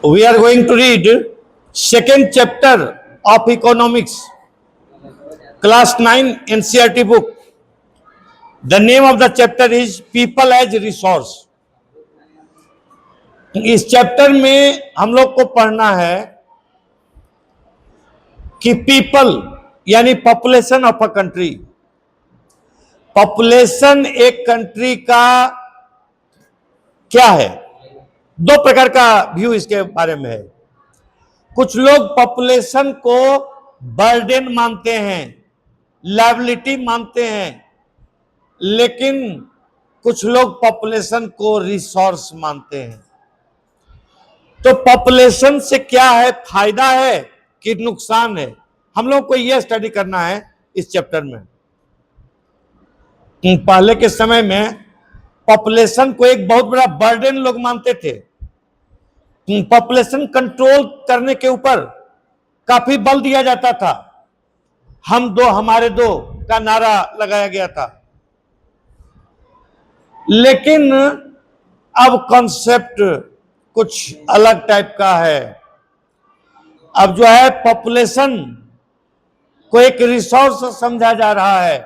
We are going to read second chapter of economics, class 9 NCERT book. The name of the chapter is People as Resource. इस chapter में हम लोग को पढ़ना है कि पीपल यानी population of a country, population एक कंट्री का क्या है। दो प्रकार का व्यू इसके बारे में है। कुछ लोग पॉपुलेशन को बर्डन मानते हैं, लायबिलिटी मानते हैं, लेकिन कुछ लोग पॉपुलेशन को रिसोर्स मानते हैं। तो पॉपुलेशन से क्या है, फायदा है कि नुकसान है, हम लोग को यह स्टडी करना है इस चैप्टर में। पहले के समय में पॉपुलेशन को एक बहुत बड़ा बर्डन लोग मानते थे। पॉपुलेशन कंट्रोल करने के ऊपर काफी बल दिया जाता था। हम दो हमारे दो का नारा लगाया गया था। लेकिन अब कॉन्सेप्ट कुछ अलग टाइप का है। अब जो है पॉपुलेशन को एक रिसोर्स समझा जा रहा है,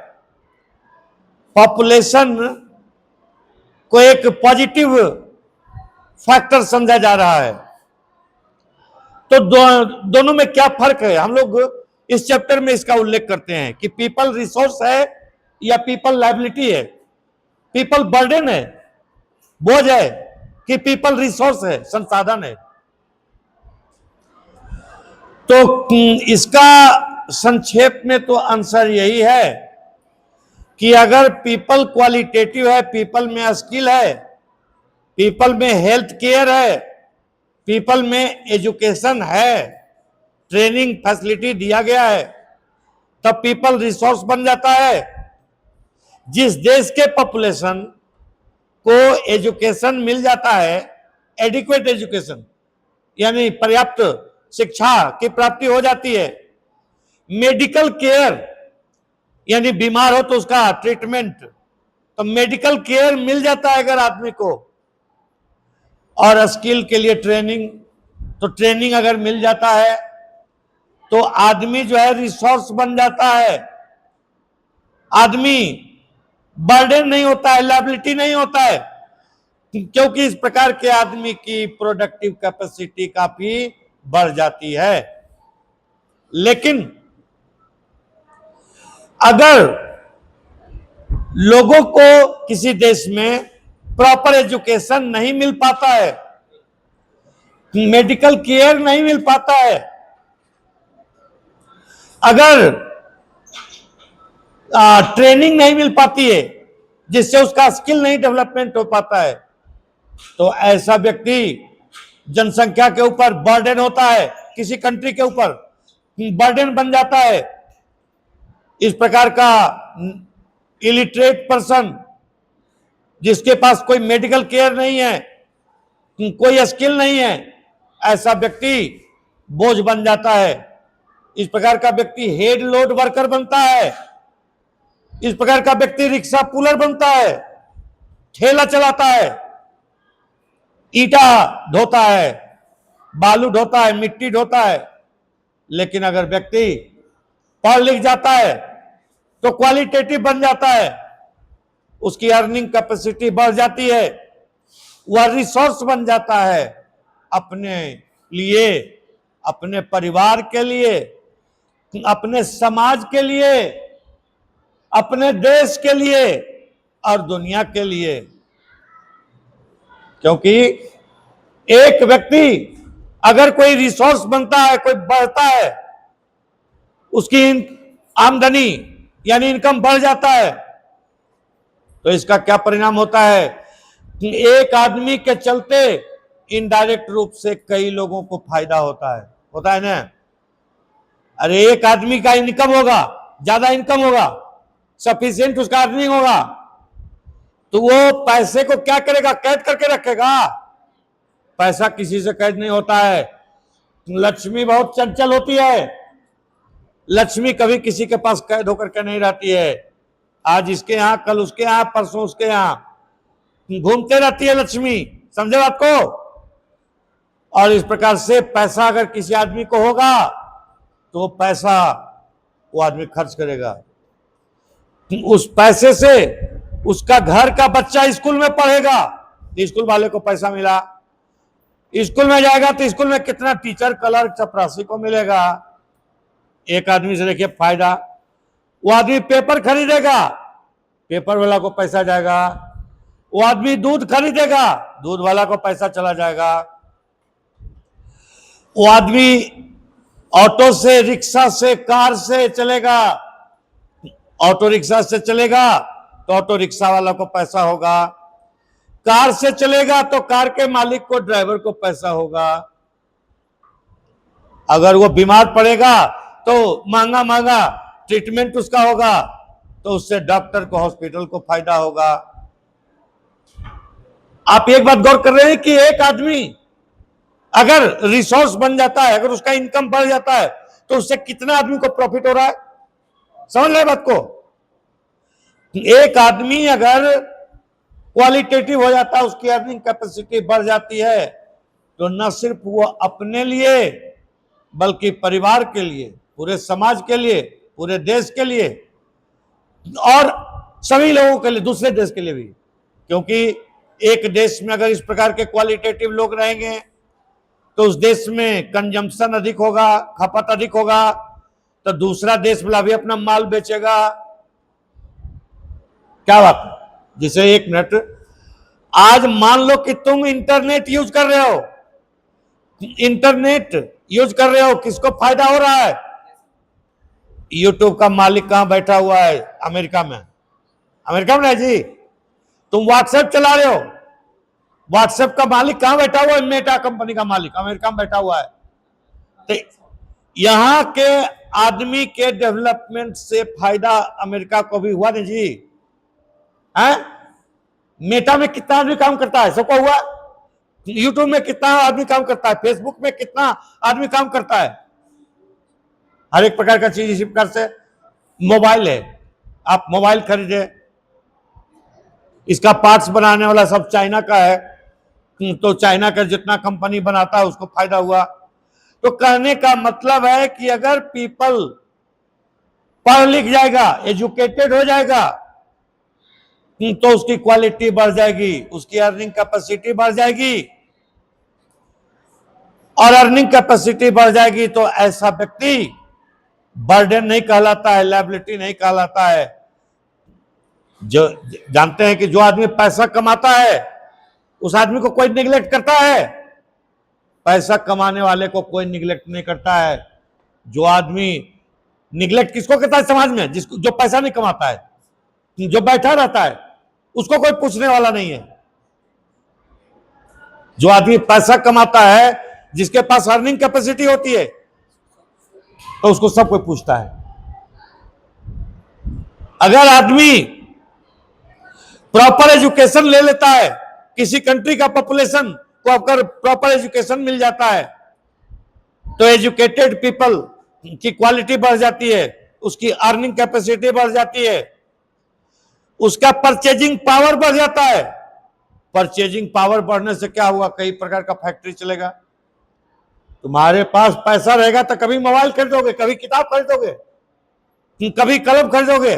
पॉपुलेशन को एक पॉजिटिव फैक्टर समझा जा रहा है। तो दोनों में क्या फर्क है, हम लोग इस चैप्टर में इसका उल्लेख करते हैं कि पीपल रिसोर्स है या पीपल लायबिलिटी है, पीपल बर्डन है, बोझ है, कि पीपल रिसोर्स है, संसाधन है। तो इसका संक्षेप में तो आंसर यही है कि अगर पीपल क्वालिटेटिव है, पीपल में स्किल है, पीपल में हेल्थ केयर है, पीपल में एजुकेशन है, ट्रेनिंग फैसिलिटी दिया गया है, तब पीपल रिसोर्स बन जाता है। जिस देश के पॉपुलेशन को एजुकेशन मिल जाता है, एडिक्वेट एजुकेशन यानी पर्याप्त शिक्षा की प्राप्ति हो जाती है, मेडिकल केयर यानी बीमार हो तो उसका ट्रीटमेंट, तो मेडिकल केयर मिल जाता है अगर आदमी को, और स्किल के लिए ट्रेनिंग, तो ट्रेनिंग अगर मिल जाता है तो आदमी जो है रिसोर्स बन जाता है। आदमी बर्डन नहीं होता है, लायबिलिटी नहीं होता है, क्योंकि इस प्रकार के आदमी की प्रोडक्टिव कैपेसिटी काफी बढ़ जाती है। लेकिन अगर लोगों को किसी देश में प्रॉपर एजुकेशन नहीं मिल पाता है, मेडिकल केयर नहीं मिल पाता है, अगर ट्रेनिंग नहीं मिल पाती है जिससे उसका स्किल नहीं डेवलपमेंट हो पाता है, तो ऐसा व्यक्ति जनसंख्या के ऊपर बर्डन होता है, किसी कंट्री के ऊपर बर्डन बन जाता है। इस प्रकार का इलिटरेट पर्सन जिसके पास कोई मेडिकल केयर नहीं है, कोई स्किल नहीं है, ऐसा व्यक्ति बोझ बन जाता है। इस प्रकार का व्यक्ति हेड लोड वर्कर बनता है। इस प्रकार का व्यक्ति रिक्शा पुलर बनता है, ठेला चलाता है, ईटा ढोता है, बालू ढोता है, मिट्टी ढोता है। लेकिन अगर व्यक्ति पढ़ लिख जाता है तो क्वालिटेटिव बन जाता है, उसकी अर्निंग कैपेसिटी बढ़ जाती है, वह रिसोर्स बन जाता है अपने लिए, अपने परिवार के लिए, अपने समाज के लिए, अपने देश के लिए और दुनिया के लिए। क्योंकि एक व्यक्ति अगर कोई रिसोर्स बनता है, कोई बढ़ता है, उसकी आमदनी यानी इनकम बढ़ जाता है, तो इसका क्या परिणाम होता है कि एक आदमी के चलते इनडायरेक्ट रूप से कई लोगों को फायदा होता है ना। अरे एक आदमी का इनकम होगा, ज्यादा इनकम होगा, सफिशिएंट उसका अर्निंग होगा, तो वो पैसे को क्या करेगा, कैद करके रखेगा। पैसा किसी से कैद नहीं होता है। लक्ष्मी बहुत चंचल होती है, लक्ष्मी कभी किसी के पास कैद होकर के नहीं रहती है। आज इसके यहां, कल उसके यहां, परसों उसके यहां घूमते रहती है लक्ष्मी समझे बात को? और इस प्रकार से पैसा अगर किसी आदमी को होगा तो पैसा वो आदमी खर्च करेगा, उस पैसे से उसका घर का बच्चा स्कूल में पढ़ेगा, स्कूल वाले को पैसा मिला, स्कूल में जाएगा तो स्कूल में कितना टीचर क्लर्क चपरासी को मिलेगा। एक आदमी से देखिए फायदा, वो आदमी पेपर खरीदेगा, पेपर वाला को पैसा जाएगा, वो आदमी दूध खरीदेगा, दूध वाला को पैसा चला जाएगा, वो आदमी ऑटो से, रिक्शा से, कार से चलेगा, ऑटो रिक्शा से चलेगा तो ऑटो रिक्शा वाला को पैसा होगा, कार से चलेगा तो कार के मालिक को, ड्राइवर को पैसा होगा, अगर वो बीमार पड़ेगा तो महंगा महंगा ट्रीटमेंट उसका होगा तो उससे डॉक्टर को, हॉस्पिटल को फायदा होगा। आप एक बात गौर कर रहे हैं कि एक आदमी अगर रिसोर्स बन जाता है, अगर उसका इनकम बढ़ जाता है तो उससे कितना आदमी को प्रॉफिट हो रहा है, समझ रहे बात को? एक आदमी अगर क्वालिटेटिव हो जाता है, उसकी अर्निंग कैपेसिटी बढ़ जाती है तो न सिर्फ वो अपने लिए बल्कि परिवार के लिए, पूरे समाज के लिए, पूरे देश के लिए और सभी लोगों के लिए, दूसरे देश के लिए भी, क्योंकि एक देश में अगर इस प्रकार के क्वालिटेटिव लोग रहेंगे तो उस देश में कंजम्पशन अधिक होगा, खपत अधिक होगा, तो दूसरा देश वाला भी अपना माल बेचेगा। क्या बात? जिसे एक मिनट, आज मान लो कि तुम इंटरनेट यूज कर रहे हो, इंटरनेट यूज कर रहे हो, किसको फायदा हो रहा है? यूट्यूब का मालिक कहां बैठा हुआ है? अमेरिका में। अमेरिका में है जी। तुम व्हाट्सएप चला रहे हो, व्हाट्सएप का मालिक कहां बैठा हुआ है? मेटा कंपनी का मालिक अमेरिका में बैठा हुआ है। तो यहां के आदमी के डेवलपमेंट से फायदा अमेरिका को भी हुआ नहीं जी? है? मेटा में कितना आदमी काम करता है? सबको हुआ? यूट्यूब में कितना आदमी काम करता है? फेसबुक में कितना आदमी काम करता है? हर एक प्रकार का चीज इसी प्रकार से। मोबाइल है, आप मोबाइल खरीदे, इसका पार्ट्स बनाने वाला सब चाइना का है, तो चाइना का जितना कंपनी बनाता है उसको फायदा हुआ। तो कहने का मतलब है कि अगर पीपल पढ़ लिख जाएगा, एजुकेटेड हो जाएगा, तो उसकी क्वालिटी बढ़ जाएगी, उसकी अर्निंग कैपेसिटी बढ़ जाएगी, और अर्निंग कैपेसिटी बढ़ जाएगी तो ऐसा व्यक्ति बर्डन नहीं कहलाता है, लायबिलिटी नहीं कहलाता है। जो जानते हैं कि जो आदमी पैसा कमाता है उस आदमी को कोई निगलेक्ट करता है? पैसा कमाने वाले को कोई निगलेक्ट नहीं करता है। जो आदमी निगलेक्ट किसको करता है समाज में? जिसको, जो पैसा नहीं कमाता है, जो बैठा रहता है, उसको कोई पूछने वाला नहीं है। जो आदमी पैसा कमाता है, जिसके पास अर्निंग कैपेसिटी होती है, तो उसको सब कोई पूछता है। अगर आदमी प्रॉपर एजुकेशन ले लेता है, किसी कंट्री का पॉपुलेशन को अगर प्रॉपर एजुकेशन मिल जाता है तो एजुकेटेड पीपल की क्वालिटी बढ़ जाती है, उसकी अर्निंग कैपेसिटी बढ़ जाती है, उसका परचेजिंग पावर बढ़ जाता है। परचेजिंग पावर बढ़ने से क्या हुआ? कई प्रकार का फैक्ट्री चलेगा। तुम्हारे पास पैसा रहेगा तो कभी मोबाइल खरीदोगे, कभी किताब खरीदोगे, कभी कलम खरीदोगे,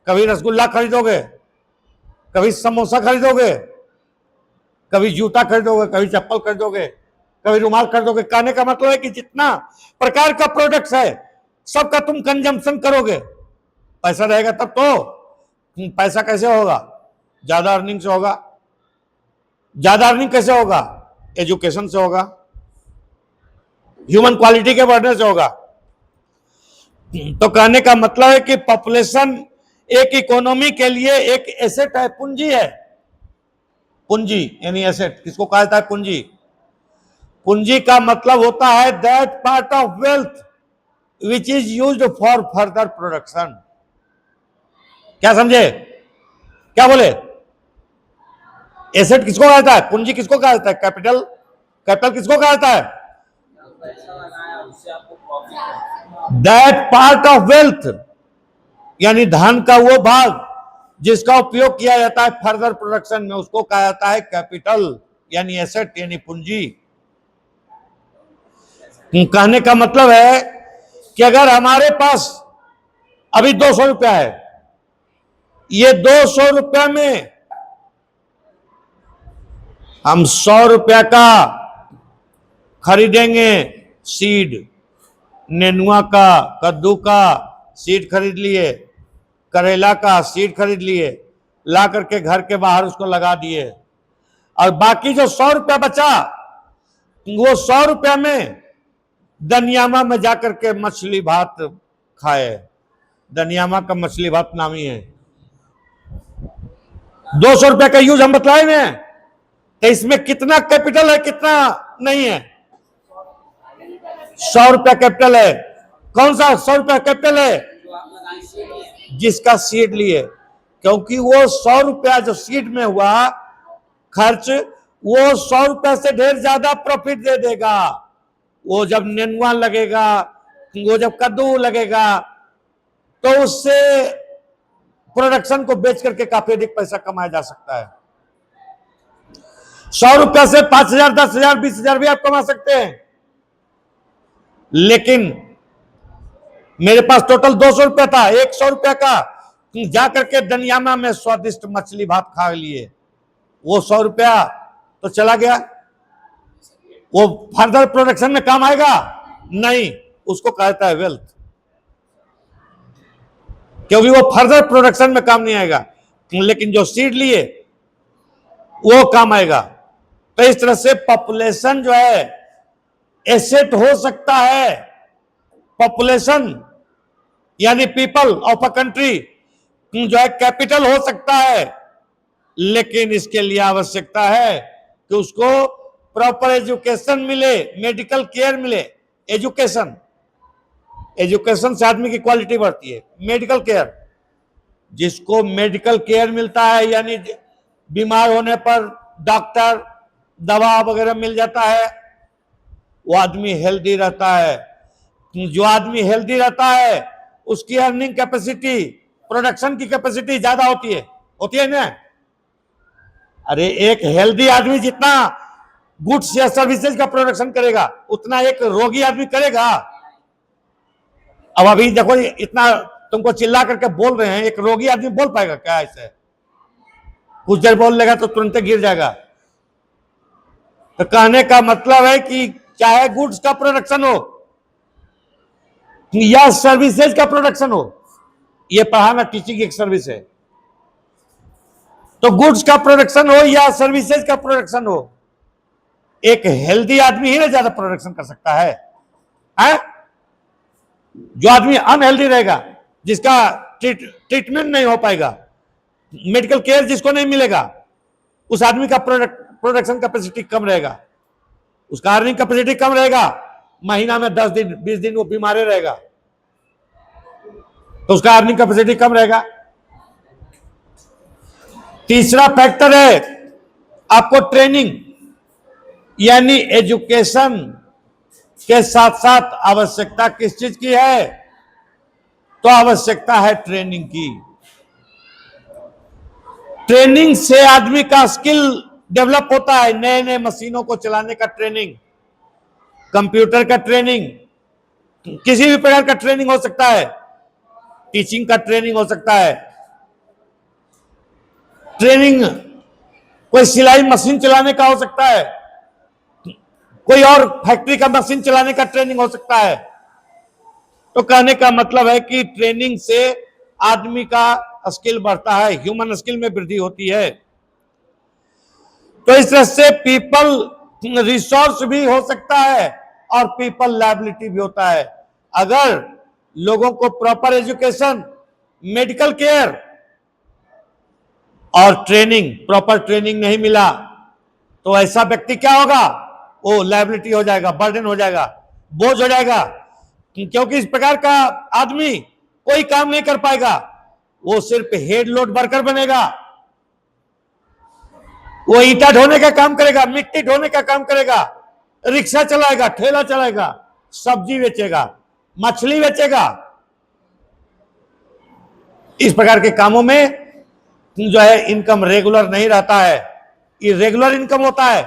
कभी रसगुल्ला खरीदोगे, कभी समोसा खरीदोगे, कभी जूता खरीदोगे, कभी चप्पल खरीदोगे, कभी रुमाल खरीदोगे। कहने का मतलब है कि जितना प्रकार का प्रोडक्ट्स है सबका तुम कंजम्पशन करोगे। पैसा रहेगा तब तो। पैसा कैसे होगा? ज्यादा अर्निंग से होगा। ज्यादा अर्निंग कैसे होगा? एजुकेशन से होगा, ह्यूमन क्वालिटी के बढ़ने से होगा। तो कहने का मतलब है कि पॉपुलेशन एक इकोनॉमी के लिए एक एसेट है, पूंजी है। पूंजी यानी एसेट किसको कहा जाता है? पूंजी। पूंजी का मतलब होता है that part of wealth which is used for further production. क्या समझे? क्या बोले? एसेट किसको कहा जाता है? पूंजी किसको कहा जाता है? कैपिटल। कैपिटल किसको कहा जाता है? दैट पार्ट ऑफ वेल्थ यानी धन का वो भाग जिसका उपयोग किया जाता है फर्दर प्रोडक्शन में, उसको कहा जाता है कैपिटल यानी एसेट यानी पूंजी। कहने का मतलब है कि अगर हमारे पास अभी 200 रुपया है, ये 200 रुपया में हम 100 रुपया का खरीदेंगे सीड, नेनुआ का, कद्दू का सीड खरीद लिए, करेला का सीड खरीद लिए, ला करके घर के बाहर उसको लगा दिए, और बाकी जो 100 रुपया बचा वो 100 रुपया में दनियामा में जाकर के मछली भात खाए। दनियामा का मछली भात नामी है। 200 रुपया का यूज हम बतलाए हैं, तो इसमें कितना कैपिटल है कितना नहीं है? 100 रुपया कैपिटल है। कौन सा 100 रुपया कैपिटल है? जिसका सीड लिए, क्योंकि वो 100 रुपया जो सीड में हुआ खर्च, वो 100 रुपया से ढेर ज्यादा प्रॉफिट दे देगा। वो जब नेनुआ लगेगा, वो जब कद्दू लगेगा, तो उससे प्रोडक्शन को बेच करके काफी अधिक पैसा कमाया जा सकता है। 100 रुपया से 5,000, 10,000, 20,000 भी आप कमा सकते हैं। लेकिन मेरे पास टोटल 200 रुपया था, 100 रुपया का जाकर के दनियामा में स्वादिष्ट मछली भात खा लिए, वो 100 रुपया तो चला गया। वो फर्दर प्रोडक्शन में काम आएगा नहीं, उसको कहता है वेल्थ, क्योंकि वो फर्दर प्रोडक्शन में काम नहीं आएगा। लेकिन जो सीड लिए वो काम आएगा। तो इस तरह से पॉपुलेशन जो है एसेट हो सकता है। पॉपुलेशन यानी पीपल ऑफ अ कंट्री जो है कैपिटल हो सकता है, लेकिन इसके लिए आवश्यकता है कि उसको प्रॉपर एजुकेशन मिले, मेडिकल केयर मिले। एजुकेशन से आदमी की क्वालिटी बढ़ती है। मेडिकल केयर, जिसको मेडिकल केयर मिलता है यानी बीमार होने पर डॉक्टर दवा वगैरह मिल जाता है, वो आदमी हेल्दी रहता है। जो आदमी हेल्दी रहता है उसकी अर्निंग कैपेसिटी, प्रोडक्शन की कैपेसिटी ज्यादा होती है ना। अरे एक हेल्दी आदमी जितना गुड्स या सर्विसेज का प्रोडक्शन करेगा उतना एक रोगी आदमी करेगा। अब अभी देखो इतना तुमको चिल्ला करके बोल रहे हैं, एक रोगी आदमी बोल पाएगा क्या? ऐसे कुछ देर बोल लेगा तो तुरंत गिर जाएगा। तो कहने का मतलब है कि चाहे गुड्स का प्रोडक्शन हो या सर्विसेज का प्रोडक्शन हो, ये पढ़ाना टीचिंग एक सर्विस है। तो गुड्स का प्रोडक्शन हो या सर्विसेज का प्रोडक्शन हो, एक हेल्दी आदमी ही ना ज्यादा प्रोडक्शन कर सकता है। जो आदमी अनहेल्दी रहेगा, जिसका ट्रीटमेंट नहीं हो पाएगा, मेडिकल केयर जिसको नहीं मिलेगा, उस आदमी का प्रोडक्शन कैपेसिटी कम रहेगा, उसका अर्निंग कैपेसिटी कम रहेगा। महीना में 10 दिन 20 दिन वो बीमार रहेगा, तो उसका अर्निंग कैपेसिटी कम रहेगा। तीसरा फैक्टर है आपको ट्रेनिंग यानी एजुकेशन के साथ साथ आवश्यकता किस चीज की है? तो आवश्यकता है ट्रेनिंग की। ट्रेनिंग से आदमी का स्किल डेवलप होता है। नए नए मशीनों को चलाने का ट्रेनिंग, कंप्यूटर का ट्रेनिंग, किसी भी प्रकार का ट्रेनिंग हो सकता है। टीचिंग का ट्रेनिंग हो सकता है। ट्रेनिंग कोई सिलाई मशीन चलाने का हो सकता है, कोई और फैक्ट्री का मशीन चलाने का ट्रेनिंग हो सकता है। तो कहने का मतलब है कि ट्रेनिंग से आदमी का स्किल बढ़ता है, ह्यूमन स्किल में वृद्धि होती है। तो इस तरह से पीपल रिसोर्स भी हो सकता है और पीपल लायबिलिटी भी होता है। अगर लोगों को प्रॉपर एजुकेशन, मेडिकल केयर और ट्रेनिंग, प्रॉपर ट्रेनिंग नहीं मिला तो ऐसा व्यक्ति क्या होगा? वो लायबिलिटी हो जाएगा, बर्डन हो जाएगा, बोझ हो जाएगा। क्योंकि इस प्रकार का आदमी कोई काम नहीं कर पाएगा, वो सिर्फ हेड लोड वर्कर बनेगा। वो ईंटा ढोने का काम करेगा, मिट्टी ढोने का काम करेगा, रिक्शा चलाएगा, ठेला चलाएगा, सब्जी बेचेगा, मछली बेचेगा। इस प्रकार के कामों में जो है इनकम रेगुलर नहीं रहता है, इरेगुलर इनकम होता है।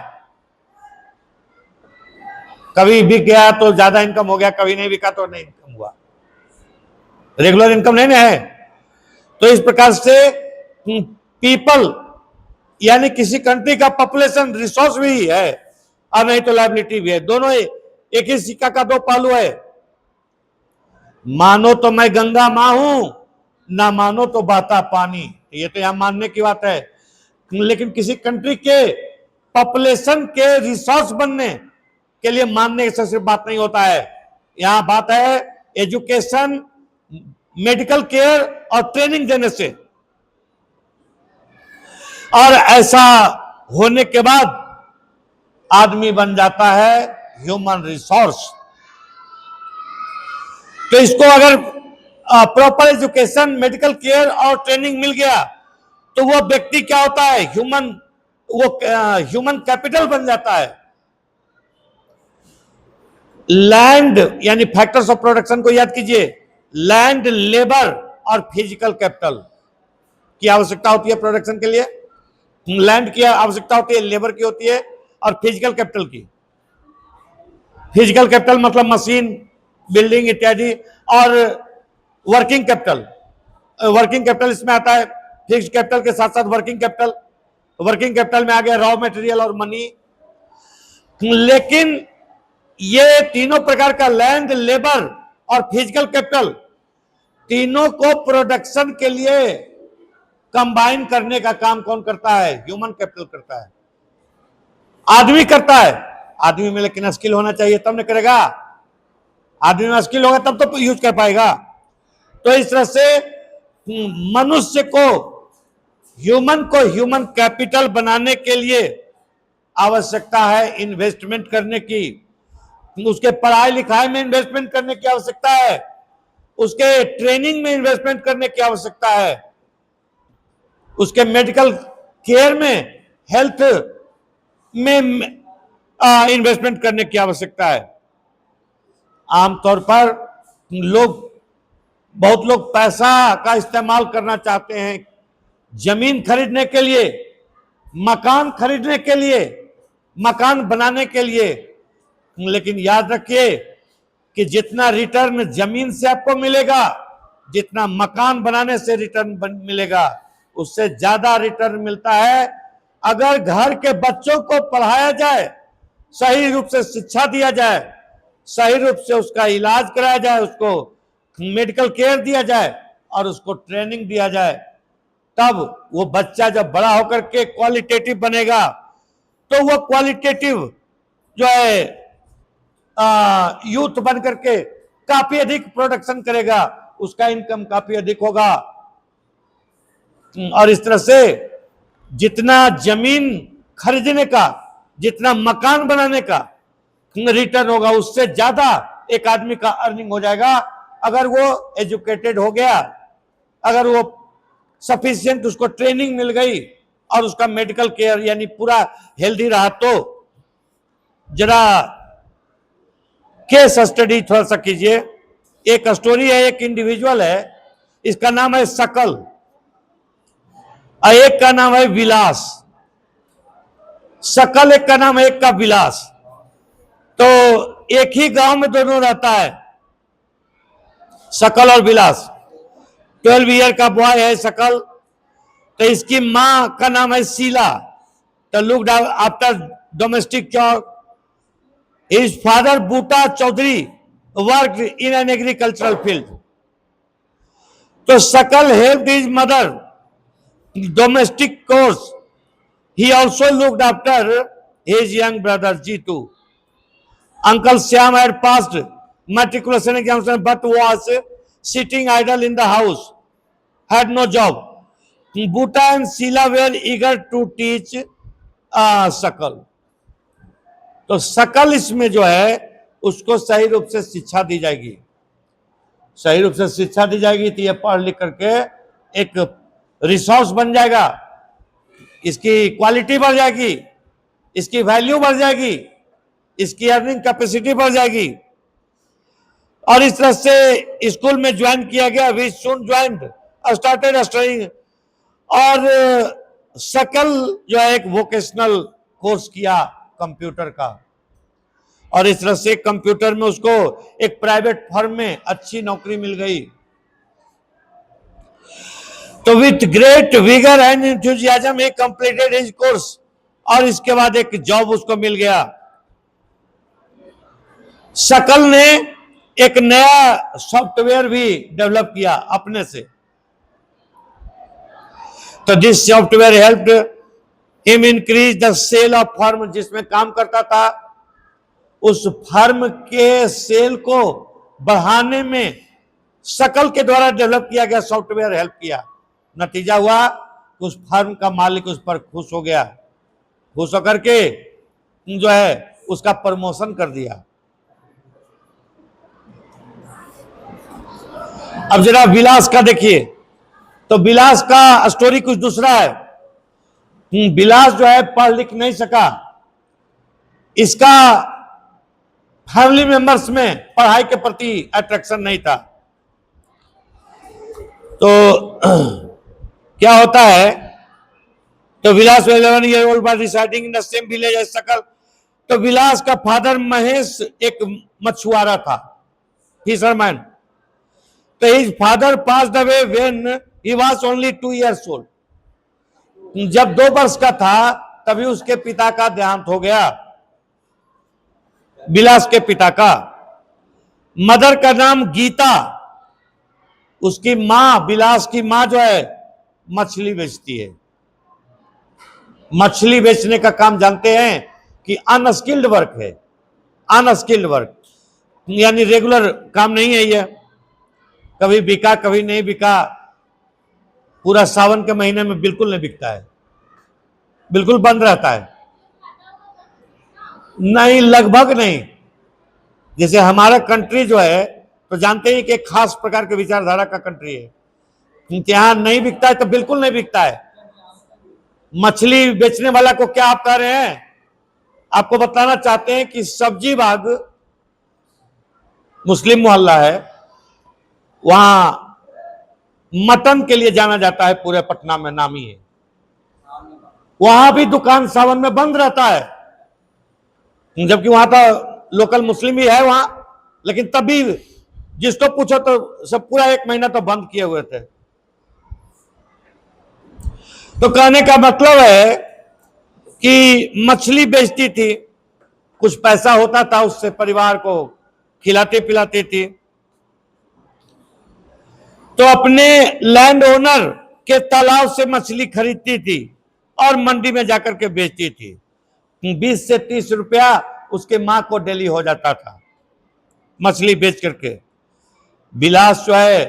कभी बिक गया तो ज्यादा इनकम हो गया, कभी नहीं बिका तो नहीं इनकम हुआ, रेगुलर इनकम नहीं ना है। तो इस प्रकार से पीपल यानी किसी कंट्री का पॉपुलेशन रिसोर्स भी है और नहीं तो लायबिलिटी भी है, दोनों एक ही सिक्का का दो पहलू है। मानो तो मैं गंगा मां हूं, ना मानो तो बहता पानी, ये तो यहां मानने की बात है। लेकिन किसी कंट्री के पॉपुलेशन के रिसोर्स बनने के लिए मानने से सिर्फ बात नहीं होता है, यहां बात है एजुकेशन, मेडिकल केयर और ट्रेनिंग देने से। और ऐसा होने के बाद आदमी बन जाता है ह्यूमन रिसोर्स। तो इसको अगर प्रॉपर एजुकेशन, मेडिकल केयर और ट्रेनिंग मिल गया तो वो व्यक्ति क्या होता है, ह्यूमन कैपिटल बन जाता है। लैंड यानी फैक्टर्स ऑफ प्रोडक्शन को याद कीजिए, लैंड, लेबर और फिजिकल कैपिटल की आवश्यकता होती है प्रोडक्शन के लिए। लैंड की आवश्यकता होती है, लेबर की होती है और फिजिकल कैपिटल की। फिजिकल कैपिटल मतलब मशीन, बिल्डिंग इत्यादि, और वर्किंग कैपिटल। वर्किंग कैपिटल इसमें आता है, फिक्स्ड कैपिटल के साथ साथ वर्किंग कैपिटल। वर्किंग कैपिटल में आ गया रॉ मटेरियल और मनी। लेकिन ये तीनों प्रकार का लैंड, लेबर और फिजिकल कैपिटल, तीनों को प्रोडक्शन के लिए कंबाइन करने का काम कौन करता है, ह्यूमन कैपिटल करता है, आदमी करता है। आदमी में लेकिन स्किल होना चाहिए तब न करेगा, आदमी में स्किल होगा तब तो यूज कर पाएगा। तो इस तरह से मनुष्य को, ह्यूमन कैपिटल बनाने के लिए आवश्यकता है इन्वेस्टमेंट करने की, उसके पढ़ाई लिखाई में इन्वेस्टमेंट करने की आवश्यकता है, उसके ट्रेनिंग में इन्वेस्टमेंट करने की आवश्यकता है, उसके मेडिकल केयर में, हेल्थ में इन्वेस्टमेंट करने की आवश्यकता है। आमतौर पर बहुत लोग पैसा का इस्तेमाल करना चाहते हैं जमीन खरीदने के लिए, मकान खरीदने के लिए, मकान बनाने के लिए। लेकिन याद रखिए कि जितना रिटर्न जमीन से आपको मिलेगा, जितना मकान बनाने से रिटर्न मिलेगा, उससे ज्यादा रिटर्न मिलता है अगर घर के बच्चों को पढ़ाया जाए, सही रूप से शिक्षा दिया जाए, सही रूप से उसका इलाज कराया जाए, उसको मेडिकल केयर दिया जाए और उसको ट्रेनिंग दिया जाए। तब वो बच्चा जब बड़ा होकर के क्वालिटेटिव बनेगा तो वो क्वालिटेटिव जो है यूथ बन करके काफी अधिक प्रोडक्शन करेगा, उसका इनकम काफी अधिक होगा। और इस तरह से जितना जमीन खरीदने का, जितना मकान बनाने का रिटर्न होगा, उससे ज्यादा एक आदमी का अर्निंग हो जाएगा अगर वो एजुकेटेड हो गया, अगर वो सफिशिएंट उसको ट्रेनिंग मिल गई और उसका मेडिकल केयर यानी पूरा हेल्दी रहा। तो जरा केस स्टडी थोड़ा सा कीजिए। एक स्टोरी है, एक इंडिविजुअल है, इसका नाम है सकल और एक का नाम है विलास। सकल एक का नाम है, एक का विलास। तो एक ही गांव में दोनों रहता है, सकल और विलास। 12 ईयर का बॉय है सकल, तो इसकी मां का नाम है शीला। तो looked after domestic job. His father Buta Chaudhary worked in an agricultural field. तो Sakal helped his mother domestic chores. He also looked after his young brother Jitu. Uncle Shyam had passed matriculation examination but was sitting idle in the house, had no job. Bhuta and Sheila were eager to teach Sakal. तो सकल इसमें जो है उसको सही रूप से शिक्षा दी जाएगी, सही रूप से शिक्षा दी जाएगी तो ये पढ़ लिख करके एक रिसोर्स बन जाएगा, इसकी क्वालिटी बढ़ जाएगी, इसकी वैल्यू बढ़ जाएगी, इसकी अर्निंग कैपेसिटी बढ़ जाएगी। और इस तरह से स्कूल में ज्वाइन किया गया, we soon joined started studying. और सकल जो है एक वोकेशनल कोर्स किया कंप्यूटर का। और इस तरह से कंप्यूटर में उसको एक प्राइवेट फर्म में अच्छी नौकरी मिल गई। तो with great vigour and enthusiasm he completed his course, और इसके बाद एक जॉब उसको मिल गया। शकल ने एक नया सॉफ्टवेयर भी डेवलप किया अपने से। तो this software helped him increase the sale of firm, जिसमें काम करता था उस फर्म के सेल को बढ़ाने में शकल के द्वारा डेवलप किया गया सॉफ्टवेयर हेल्प किया। नतीजा हुआ उस फर्म का मालिक उस पर खुश हो गया, खुश होकर के जो है उसका प्रमोशन कर दिया। अब जरा विलास का देखिए, तो विलास का स्टोरी कुछ दूसरा है। विलास जो है पढ़ लिख नहीं सका, इसका फैमिली मेंबर्स में पढ़ाई के प्रति अट्रैक्शन नहीं था। तो क्या होता है, तो विलास 11 year old was residing in the same village as शकल। तो विलास का फादर महेश एक मछुआरा था, फिशरमैन। तो his father passed away when he was only 2 years old। जब 2 वर्ष का था तभी उसके पिता का देहांत हो गया, विलास के पिता का। मदर का नाम गीता, उसकी मां, विलास की मां जो है मछली बेचती है। मछली बेचने का काम जानते हैं कि अनस्किल्ड वर्क है, अनस्किल्ड वर्क, यानी रेगुलर काम नहीं है ये, कभी बिका कभी नहीं बिका। पूरा सावन के महीने में बिल्कुल नहीं बिकता है, बिल्कुल बंद रहता है, नहीं, लगभग नहीं। जैसे हमारा कंट्री जो है तो जानते हैं कि एक खास प्रकार के विचारधारा का कंट्री है, यहां नहीं बिकता है तो बिल्कुल नहीं बिकता है। मछली बेचने वाला को क्या आप कह रहे हैं, आपको बताना चाहते हैं कि सब्जी बाग मुस्लिम मोहल्ला है, वहां मटन के लिए जाना जाता है, पूरे पटना में नामी है। वहां भी दुकान सावन में बंद रहता है, जबकि वहां तो लोकल मुस्लिम ही है वहां, लेकिन तभी जिसको पूछो तो सब पूरा 1 महीना तो बंद किए हुए थे। तो कहने का मतलब है कि मछली बेचती थी, कुछ पैसा होता था, उससे परिवार को खिलाती पिलाती थी। तो अपने लैंड ओनर के तालाब से मछली खरीदती थी और मंडी में जाकर के बेचती थी। 20 से 30 रुपया उसके मां को डेली हो जाता था मछली बेच करके। विलास जो है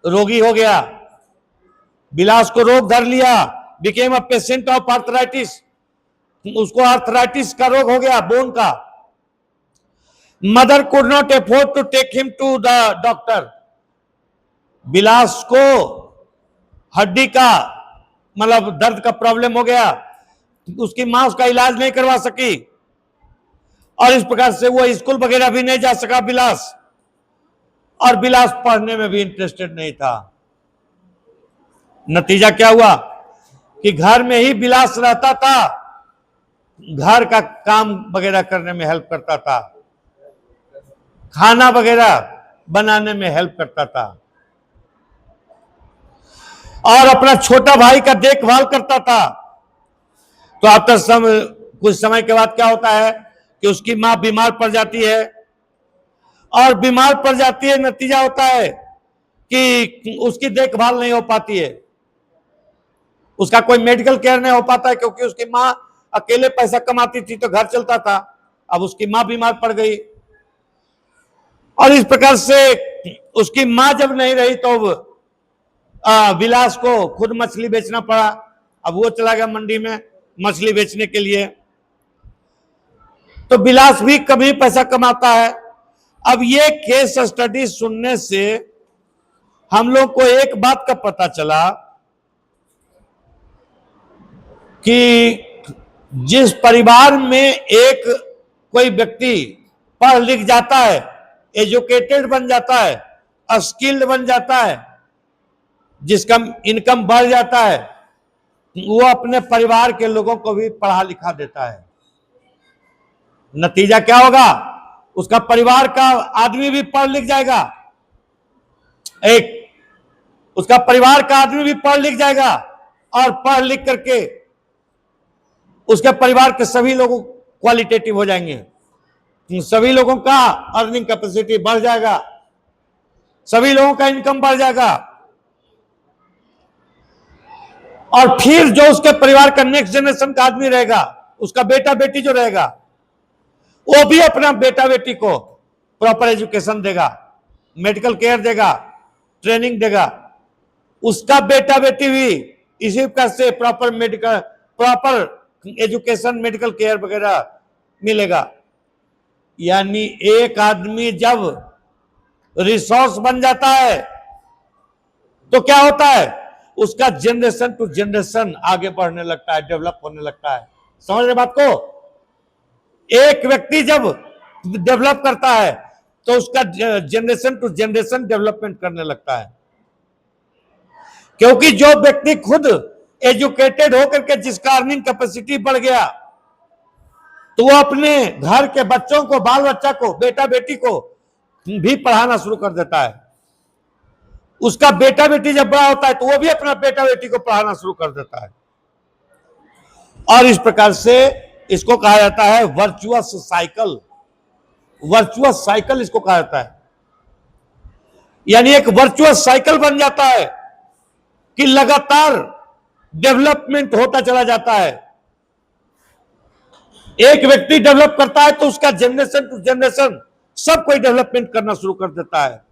रोगी हो गया, विलास को रोग धर लिया, became a patient of arthritis, उसको आर्थराइटिस का रोग हो गया, बोन का। Mother could not afford to take him to the doctor. Vilas को हड्डी का मतलब दर्द का प्रॉब्लम हो गया, उसकी मां उसका इलाज नहीं करवा सकी, और इस प्रकार से वो स्कूल वगैरह भी नहीं जा सका विलास, और विलास पढ़ने में भी इंटरेस्टेड नहीं था। नतीजा क्या हुआ कि घर में ही विलास रहता था, घर का काम वगैरह करने में हेल्प करता था, खाना वगैरह बनाने में हेल्प करता था, और अपना छोटा भाई का देखभाल करता था। तो आफ्टर कुछ समय के बाद क्या होता है कि उसकी मां बीमार पड़ जाती है, और बीमार पड़ जाती है, नतीजा होता है कि उसकी देखभाल नहीं हो पाती है, उसका कोई मेडिकल केयर नहीं हो पाता है, क्योंकि उसकी मां अकेले पैसा कमाती थी तो घर चलता था। अब उसकी मां बीमार पड़ गई, और इस प्रकार से उसकी मां जब नहीं रही तो विलास को खुद मछली बेचना पड़ा। अब वो चला गया मंडी में मछली बेचने के लिए। तो विलास भी कभी पैसा कमाता है। अब ये केस स्टडी सुनने से हम लोग को एक बात का पता चला कि जिस परिवार में एक कोई व्यक्ति पढ़ लिख जाता है, एजुकेटेड बन जाता है, स्किल्ड बन जाता है, जिसका इनकम बढ़ जाता है, वो अपने परिवार के लोगों को भी पढ़ा लिखा देता है। नतीजा क्या होगा उसका परिवार का आदमी भी पढ़ लिख जाएगा, उसका परिवार का आदमी भी पढ़ लिख जाएगा और पढ़ लिख करके उसके परिवार के सभी लोग क्वालिटेटिव हो जाएंगे, सभी लोगों का अर्निंग कैपेसिटी बढ़ जाएगा, सभी लोगों का इनकम बढ़ जाएगा। और फिर जो उसके परिवार का नेक्स्ट जनरेशन का आदमी रहेगा, उसका बेटा बेटी जो रहेगा, वो भी अपना बेटा बेटी को प्रॉपर एजुकेशन देगा, मेडिकल केयर देगा, ट्रेनिंग देगा, उसका बेटा बेटी भी इसी प्रकार से प्रॉपर एजुकेशन, मेडिकल केयर वगैरह मिलेगा। यानी एक आदमी जब रिसोर्स बन जाता है तो क्या होता है, उसका जनरेशन टू जनरेशन आगे बढ़ने लगता है, डेवलप होने लगता है। समझ रहे बात को? एक व्यक्ति जब डेवलप करता है तो उसका जनरेशन टू जनरेशन डेवलपमेंट करने लगता है, क्योंकि जो व्यक्ति खुद एजुकेटेड होकर के जिसका अर्निंग कैपेसिटी बढ़ गया, तो वो अपने घर के बच्चों को, बाल बच्चा को, बेटा बेटी को भी पढ़ाना शुरू कर देता है। उसका बेटा बेटी जब बड़ा होता है तो वो भी अपना बेटा बेटी को पढ़ाना शुरू कर देता है। और इस प्रकार से इसको कहा जाता है वर्चुअस साइकिल। वर्चुअस साइकिल इसको कहा जाता है। यानी एक वर्चुअस साइकिल बन जाता है कि लगातार डेवलपमेंट होता चला जाता है। एक व्यक्ति डेवलप करता है तो उसका जनरेशन टू जनरेशन सब कोई डेवलपमेंट करना शुरू कर देता है।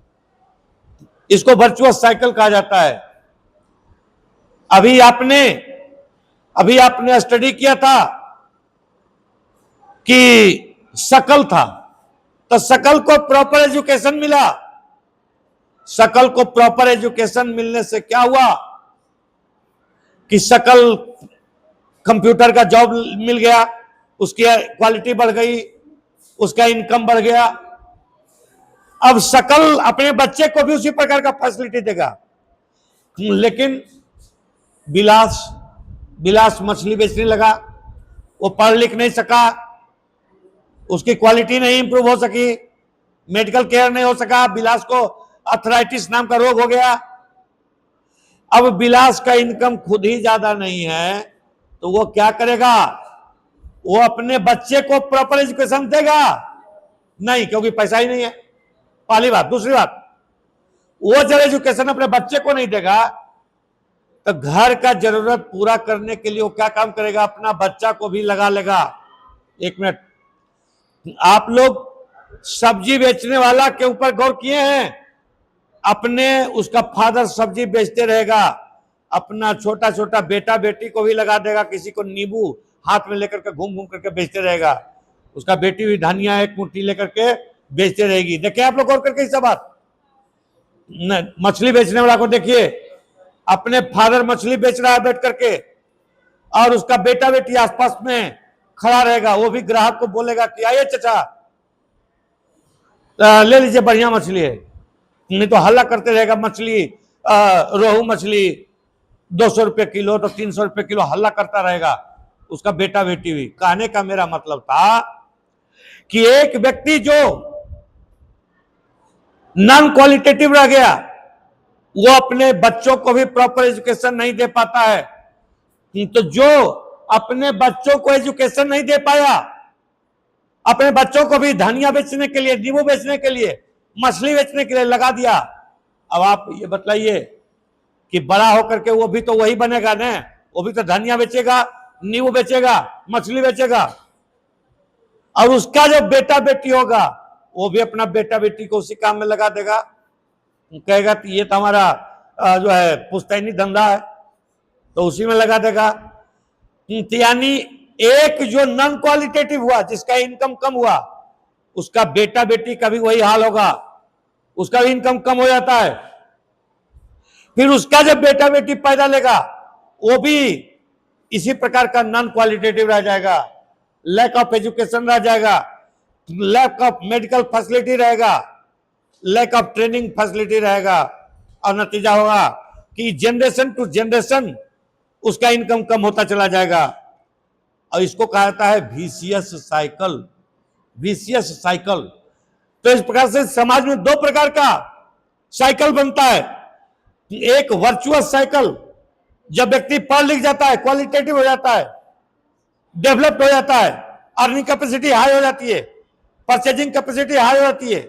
इसको वर्चुअस साइकिल कहा जाता है। अभी आपने स्टडी किया था कि शकल था, तो शकल को प्रॉपर एजुकेशन मिला। शकल को प्रॉपर एजुकेशन मिलने से क्या हुआ कि शकल कंप्यूटर का जॉब मिल गया, उसकी क्वालिटी बढ़ गई, उसका इनकम बढ़ गया। अब शकल अपने बच्चे को भी उसी प्रकार का फैसिलिटी देगा। लेकिन बिलास मछली बेचने लगा, वो पढ़ लिख नहीं सका, उसकी क्वालिटी नहीं इंप्रूव हो सकी, मेडिकल केयर नहीं हो सका, बिलास को अर्थराइटिस नाम का रोग हो गया। अब बिलास का इनकम खुद ही ज्यादा नहीं है तो वो क्या करेगा, वो अपने बच्चे को प्रॉपर एजुकेशन देगा नहीं, क्योंकि पैसा ही नहीं है, पहली बात। दूसरी बात, वो जब एजुकेशन अपने बच्चे को नहीं देगा तो घर का जरूरत पूरा करने के लिए वो क्या काम करेगा, अपना बच्चा को भी लगा लेगा। एक मिनट, आप लोग सब्जी बेचने वाला के ऊपर गौर किए हैं? अपने उसका फादर सब्जी बेचते रहेगा, अपना छोटा छोटा बेटा बेटी को भी लगा देगा, किसी को नींबू हाथ में लेकर के घूम घूम करके बेचते रहेगा, उसका बेटी भी धनिया एक मुट्ठी लेकर के बेचते रहेगी। देखिए आप लोग गौर करके इस बात, मछली बेचने वाला को देखिए, अपने फादर मछली बेच रहा है बैठ करके और उसका बेटा बेटी आसपास में खड़ा रहेगा, वो भी ग्राहक को बोलेगा कि आइए चाचा ले लीजिए, बढ़िया मछली है। नहीं तो हल्ला करते रहेगा, मछली रोहू मछली 200 रुपये किलो, तो 300 रुपये किलो, हल्ला करता रहेगा उसका बेटा बेटी भी। कहने का मेरा मतलब था कि एक व्यक्ति जो नॉन क्वालिटेटिव रह गया, वो अपने बच्चों को भी प्रॉपर एजुकेशन नहीं दे पाता है। तो जो अपने बच्चों को एजुकेशन नहीं दे पाया, अपने बच्चों को भी धनिया बेचने के लिए, नींबू बेचने के लिए, मछली बेचने के लिए लगा दिया। अब आप ये बतलाइए कि बड़ा होकर के वो भी तो वही बनेगा ना, वो भी तो धनिया बेचेगा, नींबू बेचेगा, मछली बेचेगा। और उसका जो बेटा बेटी होगा वो भी अपना बेटा बेटी को उसी काम में लगा देगा, कहेगा कि ये तो हमारा जो है पुश्तैनी धंधा है, तो उसी में लगा देगा। यानी एक जो नॉन क्वालिटेटिव हुआ, जिसका इनकम कम हुआ, उसका बेटा बेटी का भी वही हाल होगा, उसका भी इनकम कम हो जाता है। फिर उसका जब बेटा बेटी पैदा लेगा वो भी इसी प्रकार का नॉन क्वालिटेटिव रह जाएगा, लैक ऑफ एजुकेशन रह जाएगा, लैक ऑफ मेडिकल फैसिलिटी रहेगा, लैक ऑफ ट्रेनिंग फैसिलिटी रहेगा। और नतीजा होगा कि जनरेशन टू जनरेशन उसका इनकम कम होता चला जाएगा। और इसको कहा जाता है विशियस साइकिल। विशियस साइकिल तो इस प्रकार से समाज में दो प्रकार का साइकिल बनता है। एक वर्चुअस साइकिल, जब व्यक्ति पढ़ लिख जाता है, क्वालिटेटिव हो जाता है, डेवलप्ड हो जाता है, अर्निंग कैपेसिटी हाई हो जाती है, परचेजिंग कैपेसिटी हाई हो जाती है,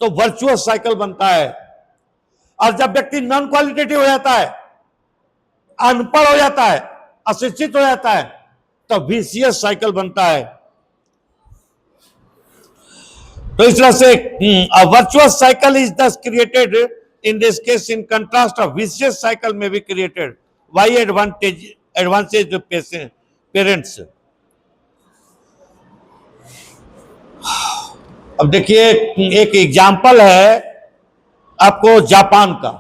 तो वर्चुअस साइकिल बनता है। और जब व्यक्ति नॉन क्वालिटेटिव हो जाता है, अनपढ़ हो जाता है, अशिक्षित हो जाता है, तो विशियस साइकिल बनता है। तो इस तरह से virtuous cycle is thus created, in this case in contrast of vicious cycle में be created by advantage parents. अब देखिए एक एग्जाम्पल है आपको जापान का।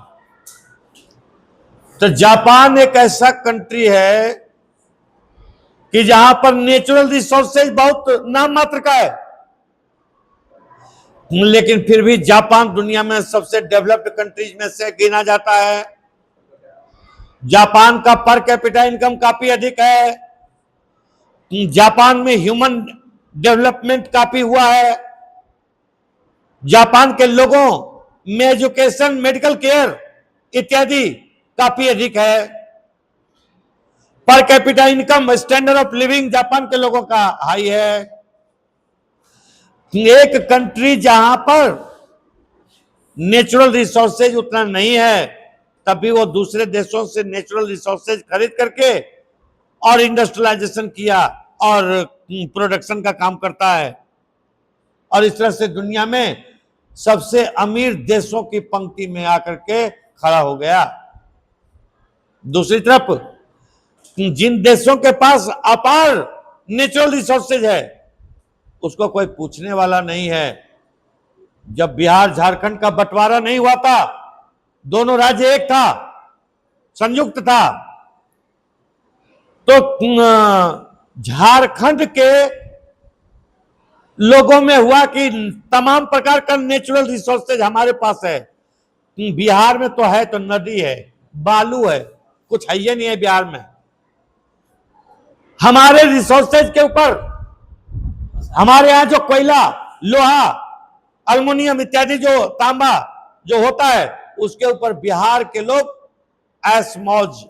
तो जापान एक ऐसा कंट्री है कि जहां पर नेचुरल रिसोर्सेज बहुत नाम मात्र का है, लेकिन फिर भी जापान दुनिया में सबसे डेवलप्ड कंट्रीज में से गिना जाता है। जापान का पर कैपिटा इनकम काफी अधिक है। जापान में ह्यूमन डेवलपमेंट काफी हुआ है। जापान के लोगों में एजुकेशन, मेडिकल केयर इत्यादि काफी अधिक है। पर capita income, standard of living Japan के लोगों का हाई है। एक कंट्री जहां पर नेचुरल रिसोर्सेज उतना नहीं है, तभी वो दूसरे देशों से नेचुरल रिसोर्सेज खरीद करके और इंडस्ट्रियलाइजेशन किया और प्रोडक्शन का काम करता है, और इस तरह से दुनिया में सबसे अमीर देशों की पंक्ति में आकर के खड़ा हो गया। दूसरी तरफ जिन देशों के पास अपार नेचुरल रिसोर्सेज है, उसको कोई पूछने वाला नहीं है। जब बिहार झारखंड का बंटवारा नहीं हुआ था, दोनों राज्य एक था, संयुक्त था, तो झारखंड के लोगों में हुआ कि तमाम प्रकार का नेचुरल रिसोर्सेज हमारे पास है। बिहार में तो है, तो नदी है, बालू है, कुछ है ही नहीं है बिहार में। हमारे रिसोर्सेज के ऊपर हमारे यहां जो कोयला, लोहा, अल्युमिनियम इत्यादि, जो तांबा जो होता है, उसके ऊपर बिहार के लोग ऐश मौज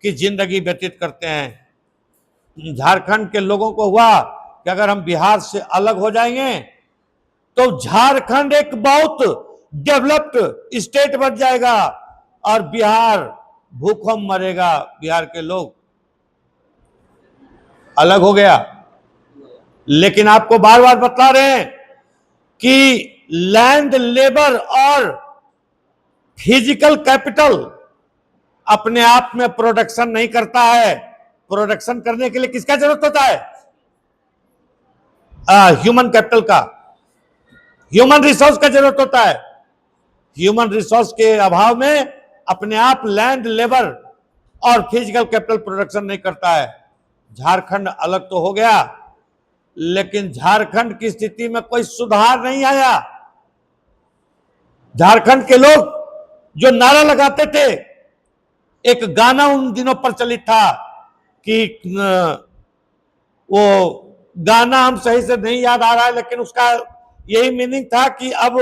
की जिंदगी व्यतीत करते हैं। झारखंड के लोगों को हुआ कि अगर हम बिहार से अलग हो जाएंगे तो झारखंड एक बहुत डेवलप्ड स्टेट बन जाएगा और बिहार भूखों मरेगा। बिहार के लोग अलग हो गया। लेकिन आपको बार बार बता रहे हैं कि लैंड, लेबर और फिजिकल कैपिटल अपने आप में प्रोडक्शन नहीं करता है। प्रोडक्शन करने के लिए किसका जरूरत होता है? ह्यूमन कैपिटल का, ह्यूमन रिसोर्स का जरूरत होता है। ह्यूमन रिसोर्स के अभाव में अपने आप लैंड, लेबर और फिजिकल कैपिटल प्रोडक्शन नहीं करता है। झारखंड अलग तो हो गया, लेकिन झारखंड की स्थिति में कोई सुधार नहीं आया। झारखंड के लोग जो नारा लगाते थे, एक गाना उन दिनों प्रचलित था कि वो गाना हम सही से नहीं याद आ रहा है, लेकिन उसका यही मीनिंग था कि अब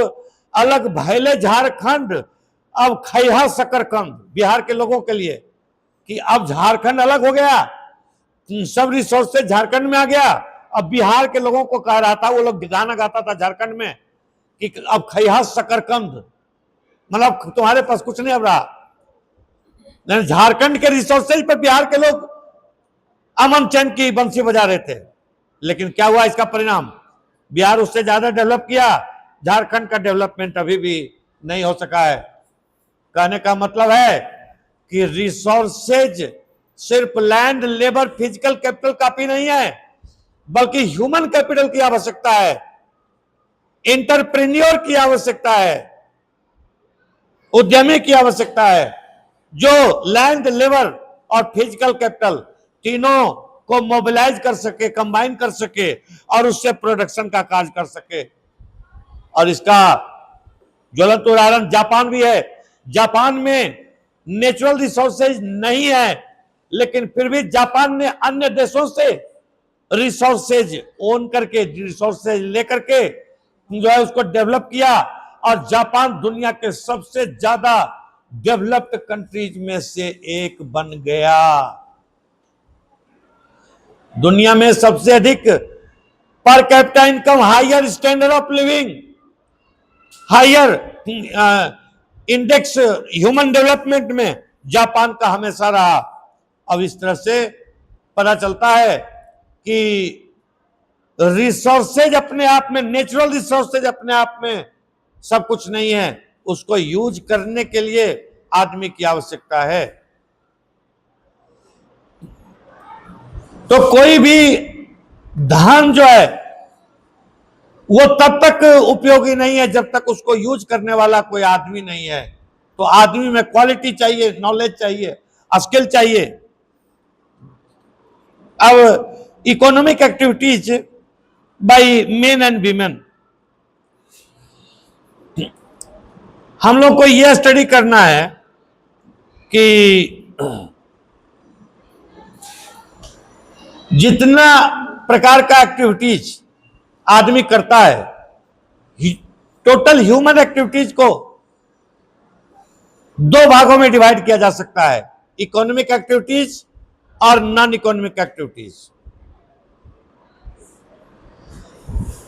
अलग भैले झारखंड, अब खैहा शकरकंद। बिहार के लोगों के लिए कि अब झारखंड अलग हो गया, सब रिसोर्सेज झारखंड में आ गया। अब बिहार के लोगों को कह रहा था, वो लोग गाना गाता था झारखंड में कि अब खैहा शकरकंद, मतलब तुम्हारे पास कुछ नहीं अब रहा। झारखंड के रिसोर्सेज पर बिहार के लोग अमन चैन की बंसी बजा रहे थे। लेकिन क्या हुआ इसका परिणाम? बिहार उससे ज्यादा डेवलप किया, झारखंड का डेवलपमेंट अभी भी नहीं हो सका है। कहने का मतलब है कि रिसोर्सेज सिर्फ लैंड, लेबर, फिजिकल कैपिटल काफी नहीं है, बल्कि ह्यूमन कैपिटल की आवश्यकता है, एंटरप्रेन्योर की आवश्यकता है, उद्यमी की आवश्यकता है, जो लैंड, लेबर और फिजिकल कैपिटल तीनों को मोबिलाइज कर सके, कंबाइन कर सके और उससे प्रोडक्शन का कार्य कर सके। और इसका ज्वलंत उदाहरण जापान भी है। जापान में नेचुरल रिसोर्सेज नहीं है, लेकिन फिर भी जापान ने अन्य देशों से रिसोर्सेज ओन करके, रिसोर्सेज लेकर के जो है उसको डेवलप किया, और जापान दुनिया के सबसे ज्यादा डेवलप्ड कंट्रीज में से एक बन गया। दुनिया में सबसे अधिक per capita income, higher standard of living, higher index human development में जापान का हमेशा रहा। अब इस तरह से पता चलता है कि रिसोर्सेज अपने आप में, नेचुरल रिसोर्सेज अपने आप में सब कुछ नहीं है, उसको यूज करने के लिए आदमी की आवश्यकता है। तो कोई भी धन जो है वो तब तक उपयोगी नहीं है जब तक उसको यूज करने वाला कोई आदमी नहीं है। तो आदमी में क्वालिटी चाहिए, नॉलेज चाहिए, स्किल चाहिए। अब economic activities by men and women, हम लोग को यह स्टडी करना है कि जितना प्रकार का एक्टिविटीज आदमी करता है, टोटल ह्यूमन एक्टिविटीज को दो भागों में डिवाइड किया जा सकता है, इकोनॉमिक एक्टिविटीज और नॉन इकोनॉमिक एक्टिविटीज।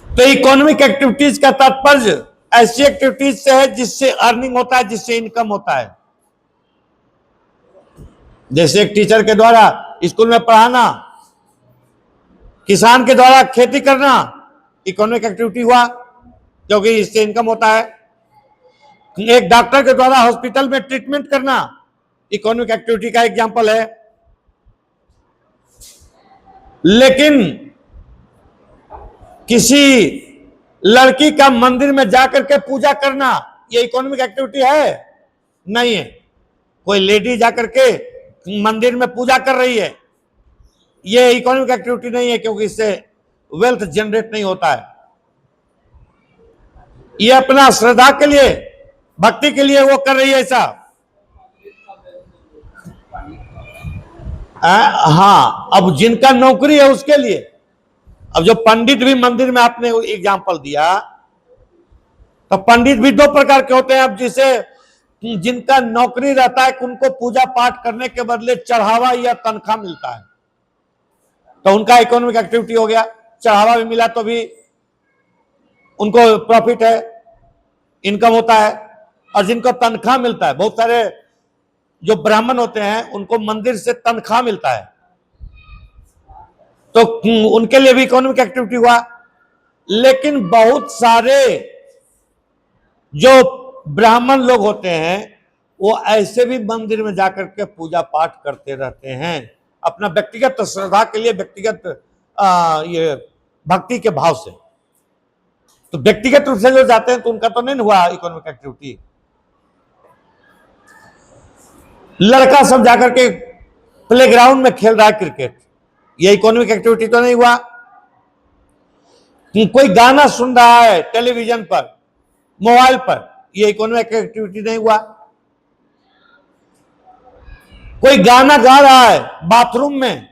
तो इकोनॉमिक एक्टिविटीज का तात्पर्य ऐसी एक्टिविटीज से है जिससे अर्निंग होता है, जिससे इनकम होता है। जैसे एक टीचर के द्वारा स्कूल में पढ़ाना, किसान के द्वारा खेती करना, इकोनॉमिक एक्टिविटी हुआ क्योंकि इससे इनकम होता है। एक डॉक्टर के द्वारा हॉस्पिटल में ट्रीटमेंट करना इकोनॉमिक एक्टिविटी का एग्जांपल है। लेकिन किसी लड़की का मंदिर में जाकर के पूजा करना, यह इकोनॉमिक एक्टिविटी है? नहीं है। कोई लेडी जाकर के मंदिर में पूजा कर रही है, यह इकोनॉमिक एक्टिविटी नहीं है, क्योंकि इससे वेल्थ जनरेट नहीं होता है। यह अपना श्रद्धा के लिए, भक्ति के लिए वो कर रही है ऐसा। हाँ, अब जिनका नौकरी है उसके लिए। अब जो पंडित भी मंदिर में, आपने एग्जांपल दिया, तो पंडित भी दो प्रकार के होते हैं। अब जिसे जिनका नौकरी रहता है कि उनको पूजा पाठ करने के बदले चढ़ावा या तनख्वाह मिलता है, तो उनका इकोनॉमिक एक्टिविटी हो गया। चढ़ावा भी मिला तो भी उनको प्रॉफिट है, इनकम होता है। और जिनको तनख्वाह मिलता है, बहुत सारे जो ब्राह्मण होते हैं उनको मंदिर से तनख्वाह मिलता है, तो उनके लिए भी इकोनॉमिक एक्टिविटी हुआ। लेकिन बहुत सारे जो ब्राह्मण लोग होते हैं वो ऐसे भी मंदिर में जाकर के पूजा पाठ करते रहते हैं, अपना व्यक्तिगत श्रद्धा के लिए, व्यक्तिगत ये भक्ति के भाव से। तो व्यक्तिगत रूप से जो जाते हैं तो उनका तो नहीं हुआ इकोनॉमिक एक्टिविटी। लड़का सब जाकर के प्लेग्राउंड में खेल रहा है क्रिकेट, यह इकोनॉमिक एक्टिविटी तो नहीं हुआ। कोई गाना सुन रहा है टेलीविजन पर, मोबाइल पर, यह इकोनॉमिक एक्टिविटी नहीं हुआ। कोई गाना गा रहा है बाथरूम में,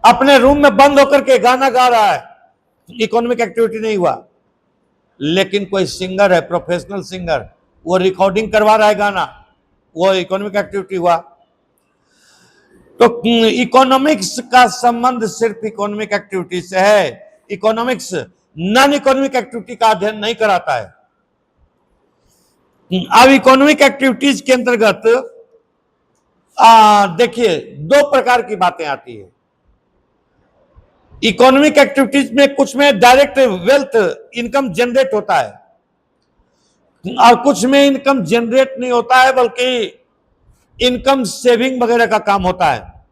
अपने रूम में बंद होकर के गाना गा रहा है, इकोनॉमिक एक्टिविटी नहीं हुआ। लेकिन कोई सिंगर है, प्रोफेशनल सिंगर, वो रिकॉर्डिंग करवा रहा है गाना, वो इकोनॉमिक एक्टिविटी हुआ। तो इकोनॉमिक्स का संबंध सिर्फ इकोनॉमिक एक्टिविटी से है। इकोनॉमिक्स नॉन इकोनॉमिक एक्टिविटी का अध्ययन नहीं कराता है। अब इकोनॉमिक एक्टिविटीज के अंतर्गत देखिए दो प्रकार की बातें आती है। इकोनॉमिक एक्टिविटीज में कुछ में डायरेक्ट वेल्थ इनकम जनरेट होता है, और कुछ में इनकम जनरेट नहीं होता है, बल्कि इनकम सेविंग वगैरह का काम होता है।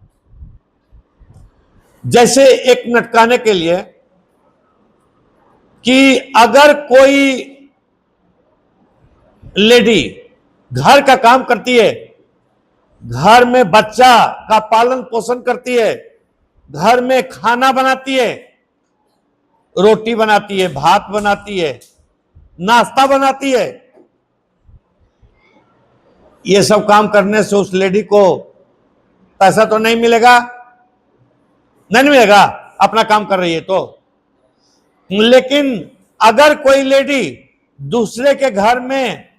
जैसे एक नटकाने के लिए कि अगर कोई लेडी घर का काम करती है, घर में बच्चा का पालन पोषण करती है, घर में खाना बनाती है, रोटी बनाती है, भात बनाती है, नाश्ता बनाती है, ये सब काम करने से उस लेडी को पैसा तो नहीं मिलेगा, नहीं मिलेगा, अपना काम कर रही है तो। लेकिन अगर कोई लेडी दूसरे के घर में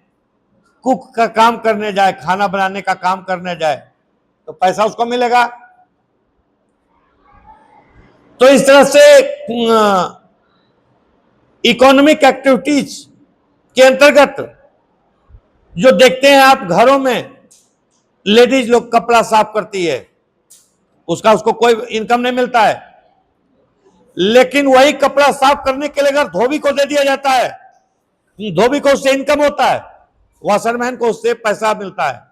कुक का काम करने जाए, खाना बनाने का काम करने जाए, तो पैसा उसको मिलेगा। तो इस तरह से इकोनॉमिक एक्टिविटीज के अंतर्गत जो देखते हैं आप, घरों में लेडीज लोग कपड़ा साफ करती है, उसको कोई इनकम नहीं मिलता है, लेकिन वही कपड़ा साफ करने के लिए अगर धोबी को दे दिया जाता है, धोबी को उससे इनकम होता है, वॉशरमैन को उससे पैसा मिलता है।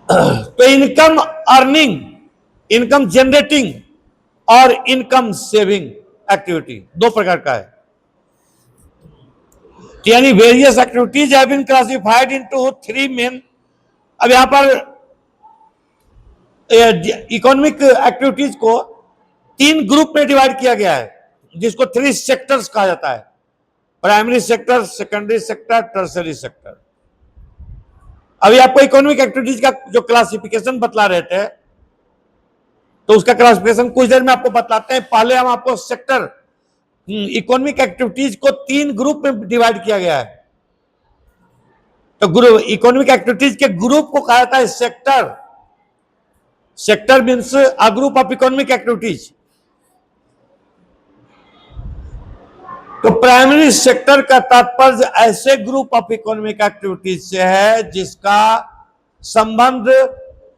तो इनकम अर्निंग, इनकम जनरेटिंग और इनकम सेविंग एक्टिविटी दो प्रकार का है। यानी various activities have been classified into three main. अब यहां पर इकोनॉमिक एक्टिविटीज को तीन ग्रुप में डिवाइड किया गया है, जिसको थ्री सेक्टर्स कहा जाता है: primary sector, secondary sector, tertiary sector. अभी आपको इकोनॉमिक एक्टिविटीज का जो क्लासिफिकेशन बतला रहे थे, तो उसका क्लासिफिकेशन कुछ देर में आपको बतलाते हैं। पहले हम आपको सेक्टर, इकोनॉमिक एक्टिविटीज को तीन ग्रुप में डिवाइड किया गया है। तो ग्रुप, इकोनॉमिक एक्टिविटीज के ग्रुप को कहा जाता है sector. Sector means a group of economic activities. तो प्राइमरी सेक्टर का तात्पर्य ऐसे ग्रुप ऑफ इकोनॉमिक एक्टिविटीज से है जिसका संबंध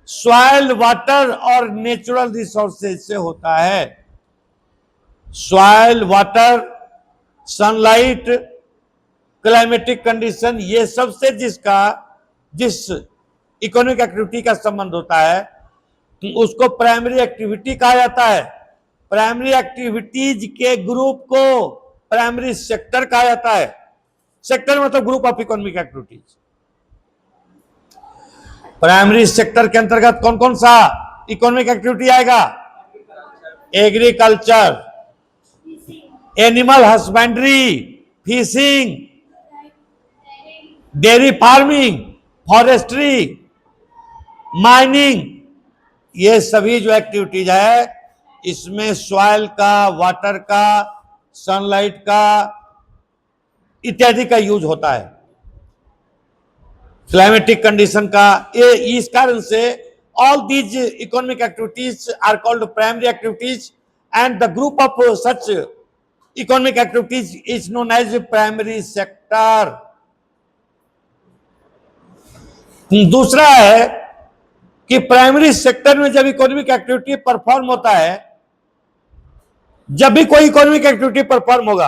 सॉइल, वाटर और नेचुरल रिसोर्सेज से होता है। Soil, water, sunlight, climatic condition, ये सबसे जिस इकोनॉमिक एक्टिविटी का संबंध होता है, उसको प्राइमरी एक्टिविटी कहा जाता है। प्राइमरी एक्टिविटीज के ग्रुप को प्राइमरी सेक्टर कहा जाता है। सेक्टर मतलब group of economic activities. Primary sector के अंतर्गत कौन कौन सा इकोनॉमिक एक्टिविटी आएगा? Agriculture, animal husbandry, fishing, dairy farming, forestry, mining, ये सभी जो एक्टिविटीज है, इसमें सॉइल का, वाटर का, सनलाइट का इत्यादि का यूज होता है, क्लाइमेटिक कंडीशन का। ये इस कारण से all these economic activities are called primary activities and the group of such economic activities is known as primary sector. दूसरा है कि प्राइमरी सेक्टर में जब इकोनॉमिक एक्टिविटी परफॉर्म होता है, जब भी कोई इकोनॉमिक एक्टिविटी परफॉर्म होगा,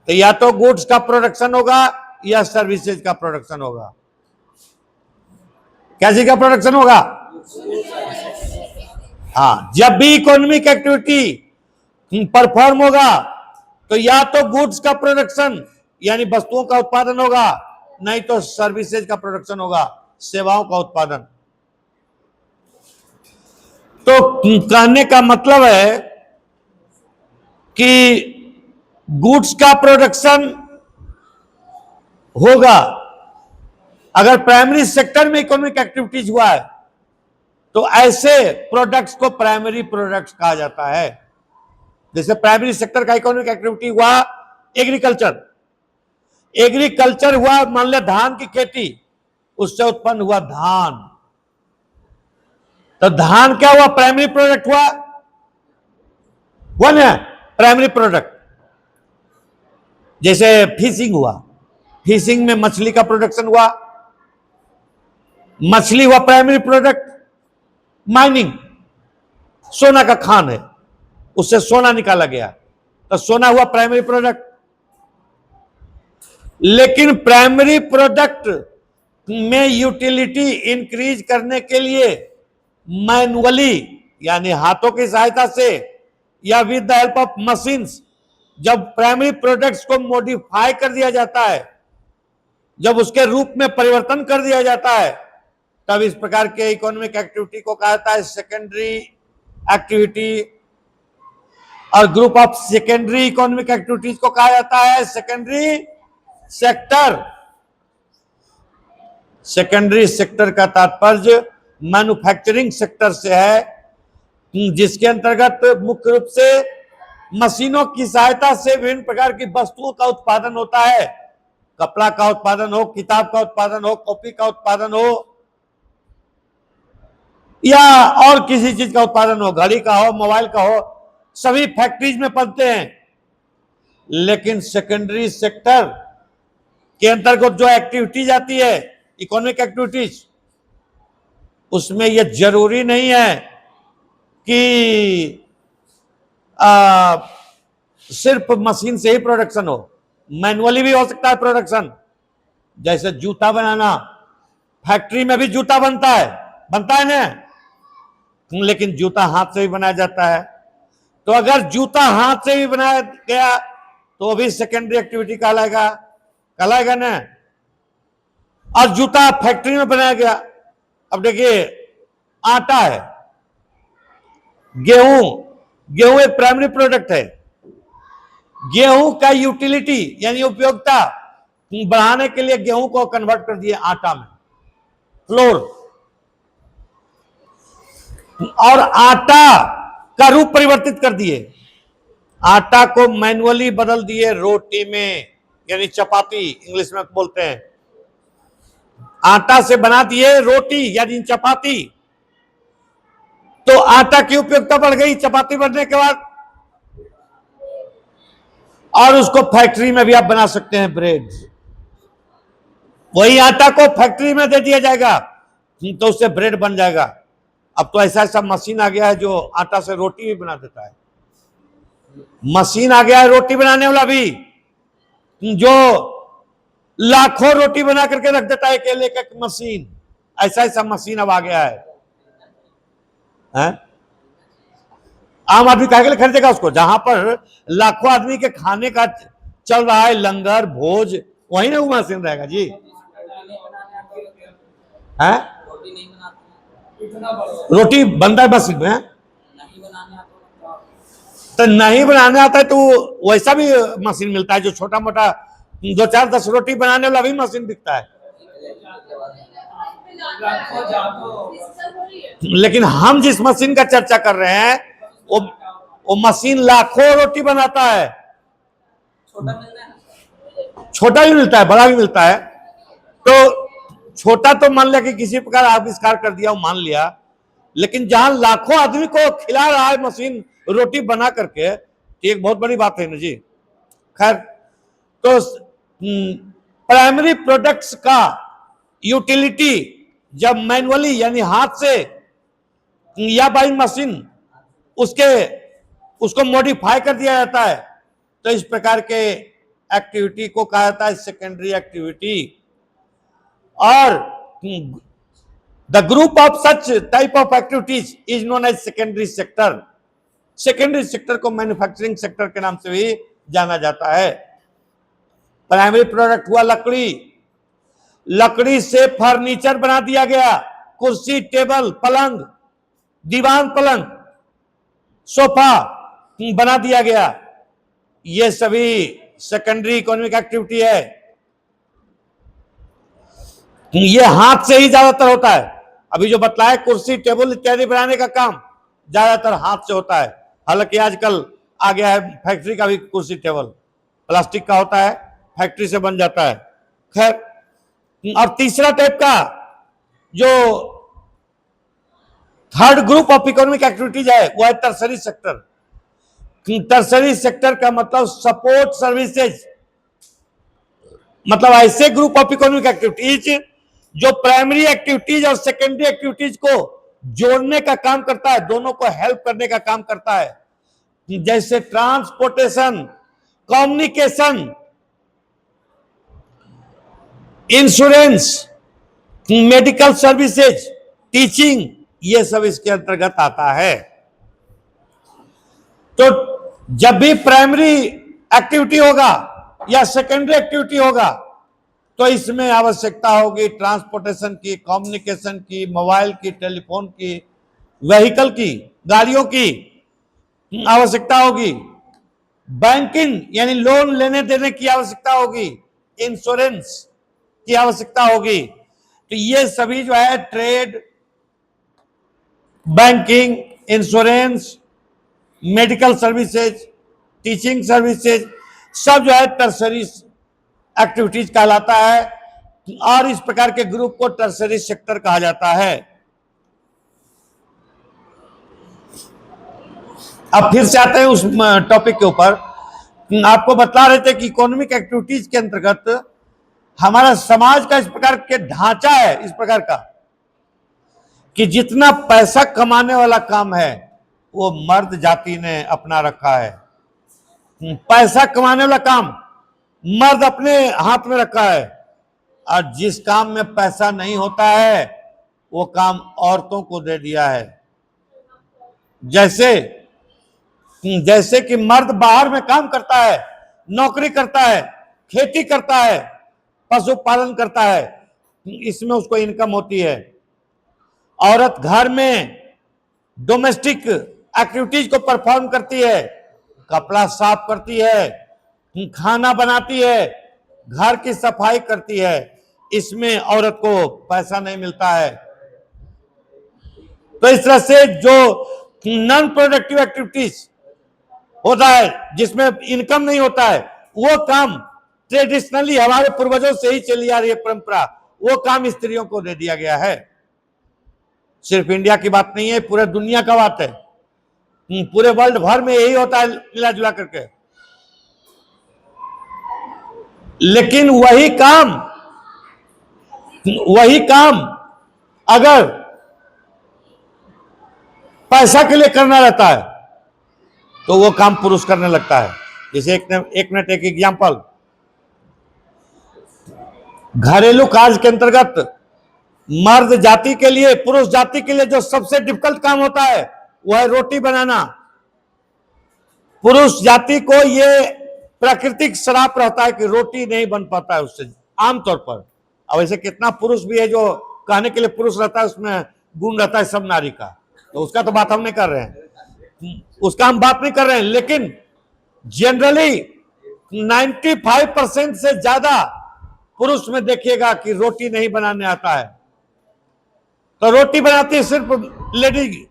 तो या तो गुड्स का प्रोडक्शन होगा या सर्विसेज का प्रोडक्शन होगा। क्या चीज का प्रोडक्शन होगा? हाँ, जब भी इकोनॉमिक एक्टिविटी परफॉर्म होगा तो या तो गुड्स का प्रोडक्शन यानी वस्तुओं का उत्पादन होगा, नहीं तो सर्विसेज का प्रोडक्शन होगा, सेवाओं का उत्पादन। तो कहने का मतलब है कि गुड्स का प्रोडक्शन होगा। अगर प्राइमरी सेक्टर में इकोनॉमिक एक्टिविटीज हुआ है तो ऐसे प्रोडक्ट्स को प्राइमरी प्रोडक्ट्स कहा जाता है। जैसे प्राइमरी सेक्टर का इकोनॉमिक एक्टिविटी हुआ एग्रीकल्चर। एग्रीकल्चर हुआ, मान लिया धान की खेती, उससे उत्पन्न हुआ धान, तो धान क्या हुआ? प्राइमरी प्रोडक्ट हुआ ना, प्राइमरी प्रोडक्ट। जैसे फिशिंग हुआ, फिशिंग में मछली का प्रोडक्शन हुआ, मछली हुआ प्राइमरी प्रोडक्ट। माइनिंग, सोना का खान है, उससे सोना निकाला गया, तो सोना हुआ प्राइमरी प्रोडक्ट। लेकिन प्राइमरी प्रोडक्ट में यूटिलिटी इंक्रीज करने के लिए मैनुअली यानी हाथों की सहायता से या with the help of machines जब प्राइमरी प्रोडक्ट्स को मॉडिफाई कर दिया जाता है, जब उसके रूप में परिवर्तन कर दिया जाता है, तब इस प्रकार के इकोनॉमिक एक्टिविटी को कहा जाता है सेकेंडरी एक्टिविटी। और group of secondary economic activities को कहा जाता है सेकेंडरी सेक्टर। सेकेंडरी सेक्टर का तात्पर्य मैन्युफैक्चरिंग सेक्टर से है, जिसके अंतर्गत मुख्य रूप से मशीनों की सहायता से विभिन्न प्रकार की वस्तुओं का उत्पादन होता है। कपड़ा का उत्पादन हो, किताब का उत्पादन हो, कॉपी का उत्पादन हो, या और किसी चीज का उत्पादन हो, घड़ी का हो, मोबाइल का हो, सभी फैक्ट्रीज में बनते हैं। लेकिन सेकेंडरी सेक्टर के अंतर्गत जो एक्टिविटीज आती है, इकोनॉमिक एक्टिविटीज, उसमें यह जरूरी नहीं है कि सिर्फ मशीन से ही प्रोडक्शन हो, मैनुअली भी हो सकता है प्रोडक्शन। जैसे जूता बनाना, फैक्ट्री में भी जूता बनता है ना, लेकिन जूता हाथ से भी बनाया जाता है। तो अगर जूता हाथ से भी बनाया गया तो भी सेकेंडरी एक्टिविटी कहलाएगा ना। और जूता फैक्ट्री में बनाया गया, अब देखिए आटा है, गेहूं एक प्राइमरी प्रोडक्ट है। गेहूं का यूटिलिटी यानी उपयोगिता बढ़ाने के लिए गेहूं को कन्वर्ट कर दिए आटा में, फ्लोर, और आटा का रूप परिवर्तित कर दिए। आटा को मैनुअली बदल दिए रोटी में, यानी चपाती इंग्लिश में बोलते हैं। आटा से बना दिए रोटी यानी चपाती। तो आटा की उपयोगिता बढ़ गई चपाती बनने के बाद, और उसको फैक्ट्री में भी आप बना सकते हैं ब्रेड। वही आटा को फैक्ट्री में दे दिया जाएगा तो उससे ब्रेड बन जाएगा। अब तो ऐसा मशीन आ गया है जो आटा से रोटी भी बना देता है। मशीन आ गया है रोटी बनाने वाला भी, जो लाखों रोटी बना करके रख देता है केले का मशीन। ऐसा मशीन अब आ गया है। आम आदमी काहे के लिए खरीदेगा उसको? जहां पर लाखों आदमी के खाने का चल रहा है लंगर भोज, वही ना वो मशीन रहेगा जी। है रोटी बनता है मशीन में, तो नहीं बनाने आता है तो वैसा भी मशीन मिलता है, जो छोटा मोटा 2-4-10 रोटी बनाने वाला भी मशीन बिकता है। लेकिन हम जिस मशीन का चर्चा कर रहे हैं वो मशीन लाखों रोटी बनाता है। छोटा भी मिलता है, बड़ा भी मिलता है। तो छोटा तो मान लिया कि किसी प्रकार आविष्कार कर दिया, वो मान लिया, लेकिन जहां लाखों आदमी को खिला रहा है मशीन रोटी बना करके, एक बहुत बड़ी बात है ना जी। खैर, तो प्राइमरी प्रोडक्ट्स का यूटिलिटी जब मैनुअली यानी हाथ से या बाई मशीन उसको मॉडिफाई कर दिया जाता है, तो इस प्रकार के एक्टिविटी को कहा जाता है सेकेंडरी एक्टिविटी। और the group of such type of activities is known as secondary sector. Secondary sector को मैन्युफैक्चरिंग सेक्टर के नाम से भी जाना जाता है। प्राइमरी प्रोडक्ट हुआ लकड़ी। लकड़ी से फर्नीचर बना दिया गया, कुर्सी, टेबल, पलंग, दीवान पलंग, सोफा बना दिया गया। ये सभी सेकेंडरी इकोनॉमिक एक्टिविटी है। ये हाथ से ही ज्यादातर होता है। अभी जो बतलाया कुर्सी, टेबल इत्यादि बनाने का काम ज्यादातर हाथ से होता है। हालांकि आजकल आ गया है फैक्ट्री का भी कुर्सी टेबल, प्लास्टिक का होता है, फैक्ट्री से बन जाता है। खैर, और तीसरा टाइप का जो third group of economic activities है वो है टर्सरी सेक्टर। टर्सरी सेक्टर का मतलब सपोर्ट सर्विसेज, मतलब ऐसे ग्रुप ऑफ इकोनॉमिक एक्टिविटीज जो प्राइमरी एक्टिविटीज और सेकेंडरी एक्टिविटीज को जोड़ने का काम करता है, दोनों को हेल्प करने का काम करता है। जैसे transportation, communication, insurance, medical services, teaching, ये सब इसके अंतर्गत आता है। तो जब भी प्राइमरी एक्टिविटी होगा या सेकेंडरी एक्टिविटी होगा तो इसमें आवश्यकता होगी ट्रांसपोर्टेशन की, कम्युनिकेशन की, मोबाइल की, टेलीफोन की, व्हीकल की, गाड़ियों की आवश्यकता होगी। बैंकिंग यानी लोन लेने देने की आवश्यकता होगी, इंश्योरेंस की आवश्यकता होगी। तो ये सभी जो है trade, banking, insurance, medical services, teaching services, सब जो है टर्सरी एक्टिविटीज कहलाता है, और इस प्रकार के ग्रुप को टर्सरी सेक्टर कहा जाता है। अब फिर से आते हैं उस टॉपिक के ऊपर। आपको बता रहे थे कि इकोनॉमिक एक्टिविटीज के अंतर्गत हमारा समाज का इस प्रकार के ढांचा है, इस प्रकार का कि जितना पैसा कमाने वाला काम है वो मर्द जाति ने अपना रखा है। पैसा कमाने वाला काम मर्द अपने हाथ में रखा है, और जिस काम में पैसा नहीं होता है वो काम औरतों को दे दिया है। जैसे कि मर्द बाहर में काम करता है, नौकरी करता है, खेती करता है, पशुपालन करता है, इसमें उसको इनकम होती है। औरत घर में डोमेस्टिक एक्टिविटीज को परफॉर्म करती है, कपड़ा साफ करती है, खाना बनाती है, घर की सफाई करती है, इसमें औरत को पैसा नहीं मिलता है। तो इस तरह से जो नॉन प्रोडक्टिव एक्टिविटीज होता है, जिसमें इनकम नहीं होता है, वो काम ट्रेडिशनली हमारे पूर्वजों से ही चली आ रही है परंपरा, वो काम स्त्रियों को दे दिया गया है। सिर्फ इंडिया की बात नहीं है, पूरे दुनिया का बात है, पूरे वर्ल्ड भर में यही होता है मिला जुला करके। लेकिन वही काम अगर पैसा के लिए करना रहता है तो वो काम पुरुष करने लगता है। जैसे एक मिनट एक एग्जांपल, घरेलू कार्य के अंतर्गत मर्द जाति के लिए, पुरुष जाति के लिए जो सबसे डिफिकल्ट काम होता है वो है रोटी बनाना। पुरुष जाति को ये प्राकृतिक श्राप रहता है कि रोटी नहीं बन पाता है उससे आमतौर पर। अब ऐसे कितना पुरुष भी है जो कहने के लिए पुरुष रहता है, उसमें गुण रहता है सब नारी का, तो उसका तो बात हम नहीं कर रहे हैं, उसका हम बात नहीं कर रहे हैं। लेकिन जनरली 95% से ज्यादा पुरुष में देखिएगा कि रोटी नहीं बनाने आता है, तो रोटी बनाती है सिर्फ लेडीज।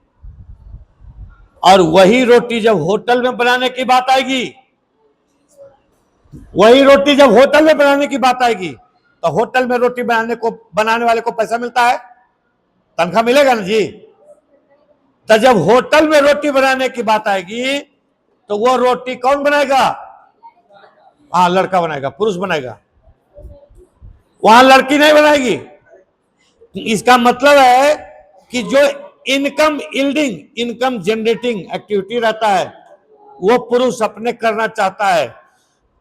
और वही रोटी जब होटल में बनाने की बात आएगी, तो होटल में रोटी बनाने वाले को पैसा मिलता है, तनख्वाह मिलेगा ना जी। तो जब होटल में रोटी बनाने की बात आएगी तो वो रोटी कौन बनाएगा? हाँ, लड़का बनाएगा, पुरुष बनाएगा, वहां लड़की नहीं बनाएगी। इसका मतलब है कि जो इनकम जनरेटिंग एक्टिविटी रहता है वो पुरुष अपने करना चाहता है,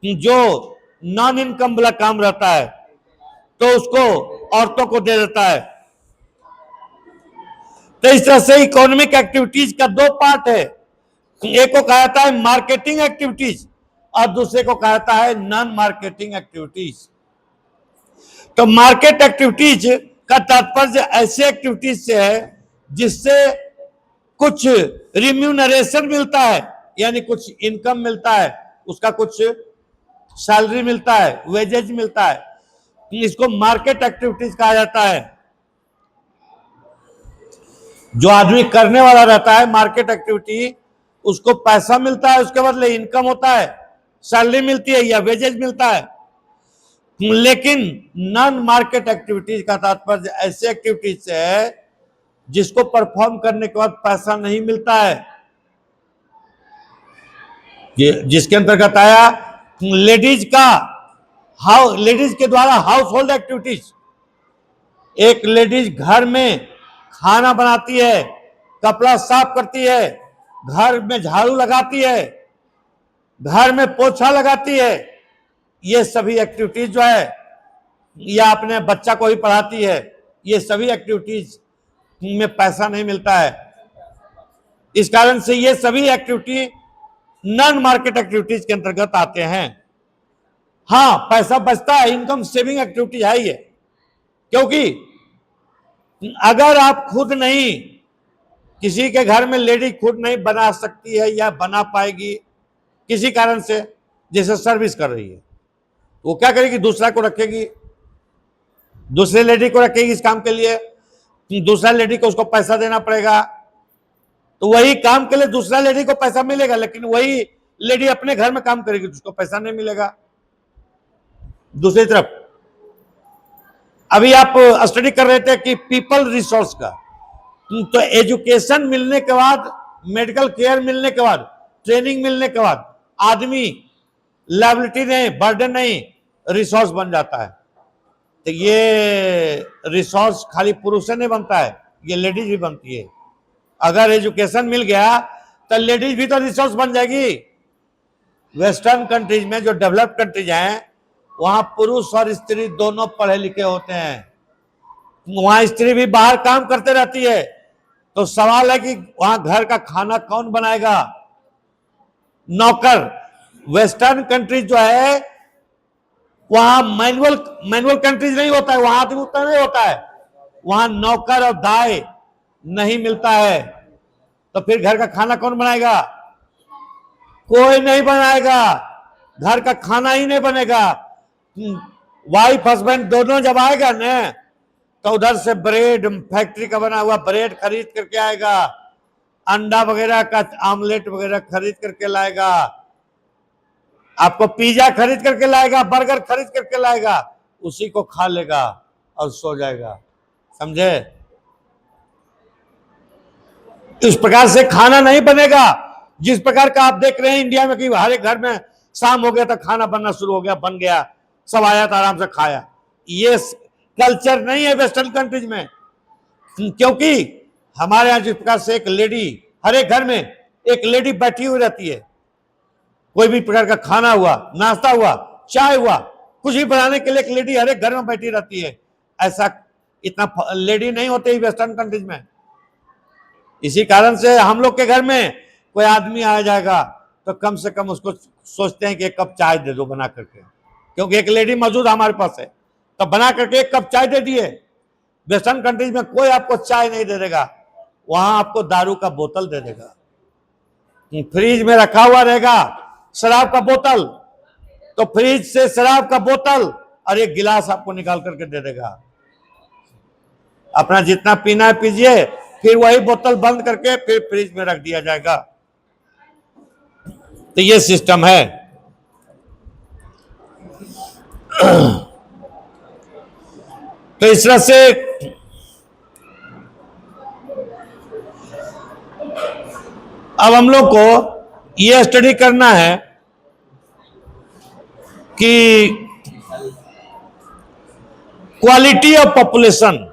जो नॉन इनकम वाला काम रहता है तो उसको औरतों को दे देता है। तो इस तरह से इकोनॉमिक एक्टिविटीज का दो पार्ट है, एक को कहा जाता है मार्केटिंग एक्टिविटीज और दूसरे को कहा जाता है नॉन मार्केटिंग एक्टिविटीज। तो मार्केट एक्टिविटीज का तात्पर्य ऐसे एक्टिविटीज से है जिससे कुछ रिम्यूनरेशन मिलता है, यानी कुछ इनकम मिलता है, उसका कुछ सैलरी मिलता है, वेजेज मिलता है, इसको मार्केट एक्टिविटीज कहा जाता है। जो आदमी करने वाला रहता है मार्केट एक्टिविटी, उसको पैसा मिलता है, उसके बदले इनकम होता है, सैलरी मिलती है या वेजेज मिलता है। लेकिन नॉन मार्केट एक्टिविटीज का तात्पर्य ऐसे एक्टिविटीज से है जिसको परफॉर्म करने के बाद पैसा नहीं मिलता है, जिसके अंतर्गत आया लेडीज के द्वारा हाउस होल्ड एक्टिविटीज। एक लेडीज घर में खाना बनाती है, कपड़ा साफ करती है, घर में झाड़ू लगाती है, घर में पोछा लगाती है, ये सभी एक्टिविटीज जो है, या अपने बच्चा को ही पढ़ाती है, ये सभी एक्टिविटीज में पैसा नहीं मिलता है। इस कारण से ये सभी एक्टिविटी नॉन मार्केट एक्टिविटीज के अंतर्गत आते हैं। हाँ, पैसा बचता है, इनकम सेविंग एक्टिविटी है ये, क्योंकि अगर आप खुद नहीं, किसी के घर में लेडी खुद नहीं बना सकती है या बना पाएगी किसी कारण से, जैसे सर्विस कर रही है, वो क्या करेगी? दूसरा को रखेगी, दूसरे लेडी को रखेगी इस काम के लिए, दूसरा लेडी को उसको पैसा देना पड़ेगा, तो वही काम के लिए दूसरा लेडी को पैसा मिलेगा, लेकिन वही लेडी अपने घर में काम करेगी तो उसको पैसा नहीं मिलेगा। दूसरी तरफ अभी आप स्टडी कर रहे थे कि पीपल रिसोर्स का, तो एजुकेशन मिलने के बाद, मेडिकल केयर मिलने के बाद, ट्रेनिंग मिलने के बाद आदमी लायबिलिटी नहीं, बर्डन नहीं, रिसोर्स बन जाता है। तो ये रिसोर्स खाली पुरुष से नहीं बनता है, ये लेडीज भी बनती है। अगर एजुकेशन मिल गया तो लेडीज भी तो रिसोर्स बन जाएगी। वेस्टर्न कंट्रीज में, जो डेवलप्ड कंट्रीज हैं, वहां पुरुष और स्त्री दोनों पढ़े लिखे होते हैं। वहां स्त्री भी बाहर काम करते रहती है, तो सवाल है कि वहां घर का खाना कौन बनाएगा? नौकर। वेस्टर्न कंट्रीज जो है वहां मैनुअल कंट्रीज नहीं होता है, वहां आदमी उतना नहीं होता है, वहां नौकर और दाई नहीं मिलता है। तो फिर घर का खाना कौन बनाएगा? कोई नहीं बनाएगा, घर का खाना ही नहीं बनेगा। वाइफ हस्बैंड दोनों जब आएगा ना, तो उधर से ब्रेड, फैक्ट्री का बना हुआ ब्रेड खरीद करके आएगा, अंडा वगैरह का आमलेट वगैरह खरीद करके लाएगा, आपको पिज्जा खरीद करके लाएगा, बर्गर खरीद करके लाएगा, उसी को खा लेगा और सो जाएगा। समझे? इस प्रकार से खाना नहीं बनेगा जिस प्रकार का आप देख रहे हैं इंडिया में कि हर एक घर में शाम हो गया तो खाना बनना शुरू हो गया, बन गया, सब आया तो आराम से खाया। ये कल्चर नहीं है वेस्टर्न कंट्रीज में, क्योंकि हमारे यहां जिस प्रकार से एक लेडी, हर एक घर में एक लेडी बैठी हुई रहती है। कोई भी प्रकार का खाना हुआ, नाश्ता हुआ, चाय हुआ, कुछ भी बनाने के लिए एक लेडी हर एक घर में बैठी रहती है। ऐसा इतना लेडी नहीं होते वेस्टर्न कंट्रीज में। इसी कारण से हम लोग के घर में कोई आदमी आ जाएगा तो कम से कम उसको सोचते हैं कि एक कप चाय दे दो बना करके, क्योंकि एक लेडी मौजूद हमारे पास है, तो बना करके एक कप चाय दे दिए। वेस्टर्न कंट्रीज में कोई आपको चाय नहीं दे देगा, वहां आपको दारू का बोतल दे देगा। फ्रिज में रखा हुआ रहेगा शराब का बोतल, तो फ्रिज से शराब का बोतल और एक गिलास आपको निकाल करके दे देगा। अपना जितना पीना है पीजिए, फिर वही बोतल बंद करके फिर फ्रिज में रख दिया जाएगा। तो ये सिस्टम है। तो इस तरह से अब हम लोग को यह स्टडी करना है कि क्वालिटी ऑफ पॉपुलेशन।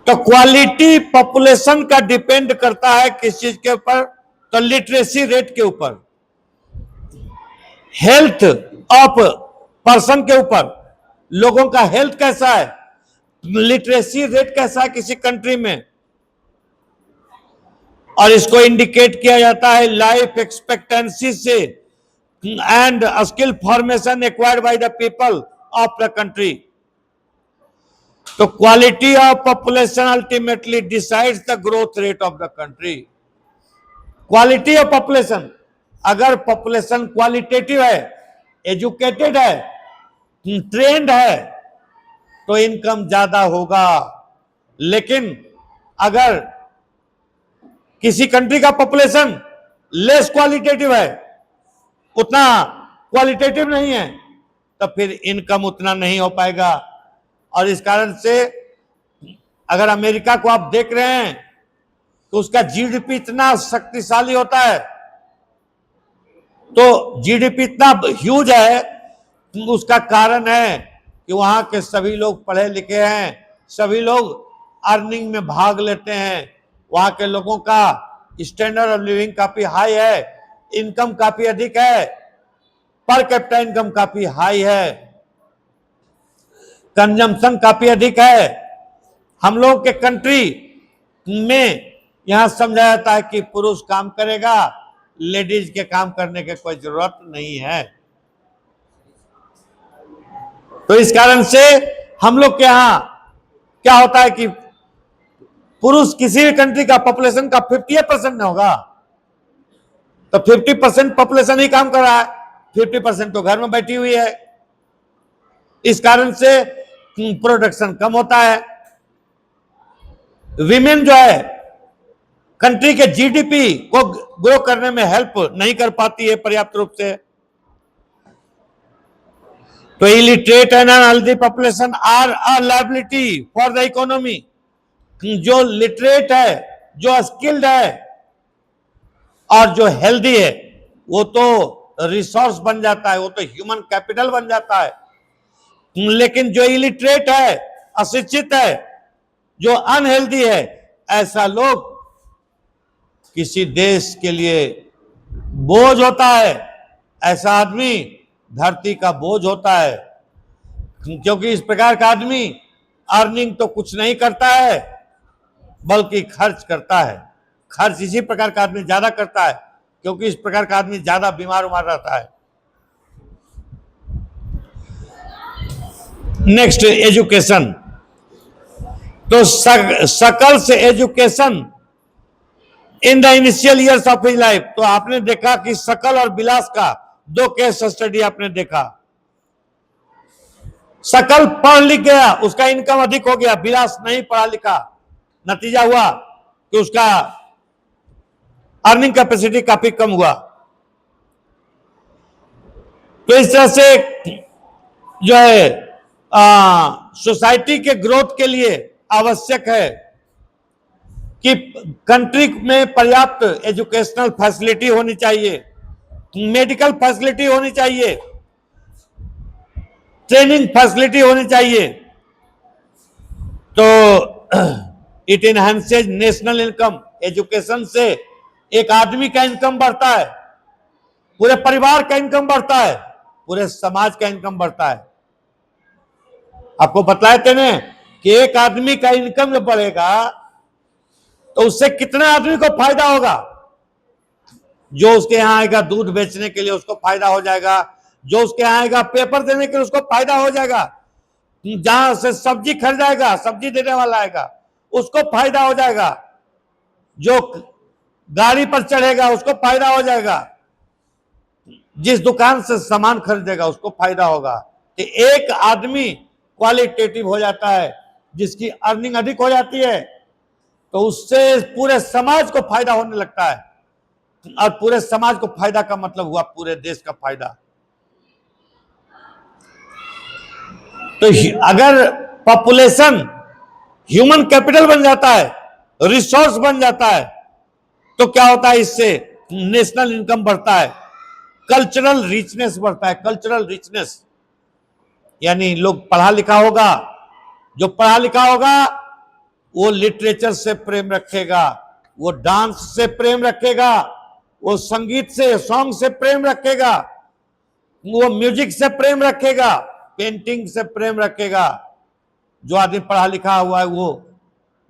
तो क्वालिटी पॉपुलेशन का डिपेंड करता है किस चीज के ऊपर? तो लिटरेसी रेट के ऊपर, हेल्थ ऑफ पर्सन के ऊपर। लोगों का हेल्थ कैसा है, लिटरेसी रेट कैसा है किसी कंट्री में, और इसको इंडिकेट किया जाता है लाइफ एक्सपेक्टेंसी से and skill formation acquired by the people of the country. तो quality of population ultimately decides the growth rate of the country. Quality of population, अगर पॉपुलेशन क्वालिटेटिव है, एजुकेटेड है, ट्रेंड है, तो इनकम ज्यादा होगा। लेकिन अगर किसी कंट्री का पॉपुलेशन लेस क्वालिटेटिव है, उतना क्वालिटेटिव नहीं है, तो फिर इनकम उतना नहीं हो पाएगा। और इस कारण से अगर अमेरिका को आप देख रहे हैं तो उसका जीडीपी इतना शक्तिशाली होता है, तो जीडीपी इतना ह्यूज है, उसका कारण है कि वहां के सभी लोग पढ़े लिखे हैं, सभी लोग अर्निंग में भाग लेते हैं, वहां के लोगों का स्टैंडर्ड ऑफ लिविंग काफी हाई है, इनकम काफी अधिक है, पर कैपिटा इनकम काफी हाई है, कंजम्पशन काफी अधिक है। हम लोग के कंट्री में यहां समझा जाता है कि पुरुष काम करेगा, लेडीज के काम करने की कोई जरूरत नहीं है। तो इस कारण से हम लोग के यहां क्या होता है कि पुरुष किसी भी कंट्री का पॉपुलेशन का 58% नहीं होगा, तो 50% पॉपुलेशन ही काम कर रहा है, 50% तो घर में बैठी हुई है। इस कारण से प्रोडक्शन कम होता है। विमेन जो है कंट्री के जीडीपी को ग्रो करने में हेल्प नहीं कर पाती है पर्याप्त रूप से। तो illiterate and unhealthy population are a liability for the economy. जो लिटरेट है, जो स्किल्ड है और जो हेल्दी है, वो तो रिसोर्स बन जाता है, वो तो ह्यूमन कैपिटल बन जाता है। लेकिन जो इलिटरेट है, अशिक्षित है, जो अनहेल्दी है, ऐसा लोग किसी देश के लिए बोझ होता है। ऐसा आदमी धरती का बोझ होता है, क्योंकि इस प्रकार का आदमी अर्निंग तो कुछ नहीं करता है बल्कि खर्च करता है। खर्च इसी प्रकार का आदमी ज्यादा करता है, क्योंकि इस प्रकार का आदमी ज्यादा बीमार उमार रहता है। Next, education. तो सकल से education in the initial years of his life. तो आपने देखा कि सकल और बिलास का दो केस स्टडी आपने देखा। सकल पढ़ लिख गया, उसका इनकम अधिक हो गया, बिलास नहीं पढ़ा लिखा, नतीजा हुआ कि उसका अर्निंग कैपेसिटी काफी कम हुआ। तो इस तरह से जो है सोसाइटी के ग्रोथ के लिए आवश्यक है कि कंट्री में पर्याप्त एजुकेशनल फैसिलिटी होनी चाहिए, मेडिकल फैसिलिटी होनी चाहिए, ट्रेनिंग फैसिलिटी होनी चाहिए। तो it enhances national income. Education से एक आदमी का इनकम बढ़ता है, पूरे परिवार का इनकम बढ़ता है, पूरे समाज का इनकम बढ़ता है। आपको बताए थे ना कि एक आदमी का इनकम जब बढ़ेगा तो उससे कितने आदमी को फायदा होगा। जो उसके यहां आएगा दूध बेचने के लिए, उसको फायदा हो जाएगा। जो उसके यहां आएगा पेपर देने के लिए, उसको फायदा हो जाएगा। जहां से सब्जी खरीदाएगा, सब्जी देने वाला आएगा, उसको फायदा हो जाएगा। जो गाड़ी पर चढ़ेगा, उसको फायदा हो जाएगा। जिस दुकान से सामान खरीदेगा, उसको फायदा होगा। कि एक आदमी क्वालिटेटिव हो जाता है, जिसकी अर्निंग अधिक हो जाती है, तो उससे पूरे समाज को फायदा होने लगता है। और पूरे समाज को फायदा का मतलब हुआ पूरे देश का फायदा। तो अगर पॉपुलेशन ह्यूमन कैपिटल बन जाता है, रिसोर्स बन जाता है, तो क्या होता है? इससे नेशनल इनकम बढ़ता है, कल्चरल रिचनेस बढ़ता है। कल्चरल रिचनेस यानी लोग पढ़ा लिखा होगा, जो पढ़ा लिखा होगा वो लिटरेचर से प्रेम रखेगा, वो डांस से प्रेम रखेगा, वो संगीत से, सॉन्ग से प्रेम रखेगा, वो म्यूजिक से प्रेम रखेगा, पेंटिंग से प्रेम रखेगा। जो आदमी पढ़ा लिखा हुआ है, वो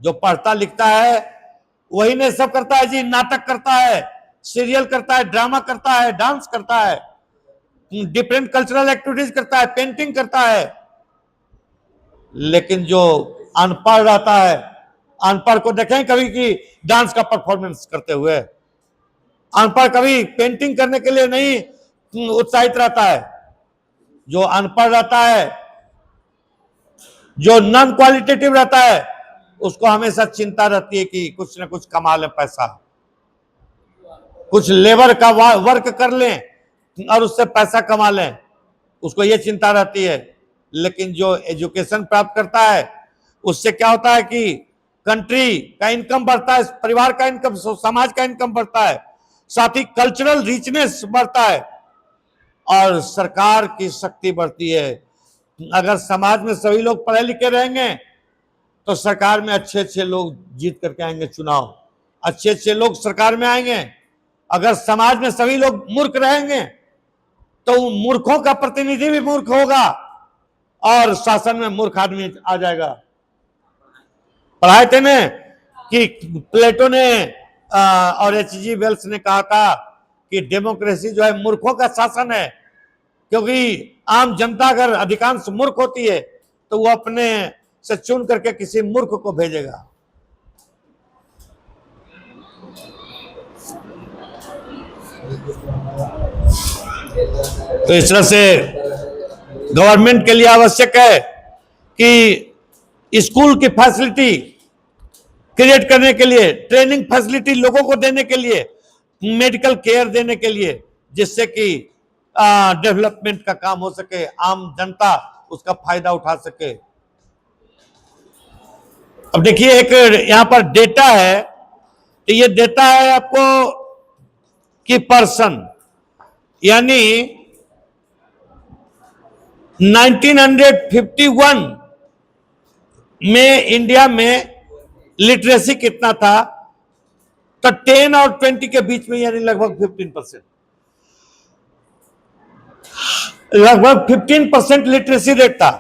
जो पढ़ता लिखता है वही ने सब करता है जी। नाटक करता है, सीरियल करता है, ड्रामा करता है, डांस करता है, डिफरेंट कल्चरल एक्टिविटीज करता है, पेंटिंग करता है। लेकिन जो अनपढ़ रहता है, अनपढ़ को देखें कभी कि डांस का परफॉर्मेंस करते हुए? अनपढ़ कभी पेंटिंग करने के लिए नहीं उत्साहित रहता है। जो अनपढ़ रहता है, जो नॉन क्वालिटेटिव रहता है, उसको हमेशा चिंता रहती है कि कुछ ना कुछ कमा ले पैसा, कुछ लेबर का वर्क कर लें और उससे पैसा कमा लें, उसको ये चिंता रहती है। लेकिन जो एजुकेशन प्राप्त करता है, उससे क्या होता है कि कंट्री का इनकम बढ़ता है, परिवार का इनकम, समाज का इनकम बढ़ता है, साथ ही कल्चरल रिचनेस बढ़ता है और सरकार की शक्ति बढ़ती है। अगर समाज में सभी लोग पढ़े लिखे रहेंगे तो सरकार में अच्छे अच्छे लोग जीत करके आएंगे, चुनाव अच्छे अच्छे लोग सरकार में आएंगे। अगर समाज में सभी लोग मूर्ख रहेंगे तो मूर्खों का प्रतिनिधि भी मूर्ख होगा और शासन में मूर्ख आदमी आ जाएगा। पढ़ाए थे ना कि प्लेटो ने और H.G. वेल्स ने कहा था कि डेमोक्रेसी जो है मूर्खों का शासन है, क्योंकि आम जनता अगर अधिकांश मूर्ख होती है तो वो अपने से चुन करके किसी मूर्ख को भेजेगा। तो इस तरह से गवर्नमेंट के लिए आवश्यक है कि स्कूल की फैसिलिटी क्रिएट करने के लिए, ट्रेनिंग फैसिलिटी लोगों को देने के लिए, मेडिकल केयर देने के लिए, जिससे कि डेवलपमेंट का काम हो सके, आम जनता उसका फायदा उठा सके। अब देखिए एक यहां पर डेटा है, तो ये देता है आपको कि पर्सन, यानी 1951 में इंडिया में लिटरेसी कितना था, तो 10 और 20 के बीच में, यानी लगभग 15%, लगभग 15% लिटरेसी रेट था।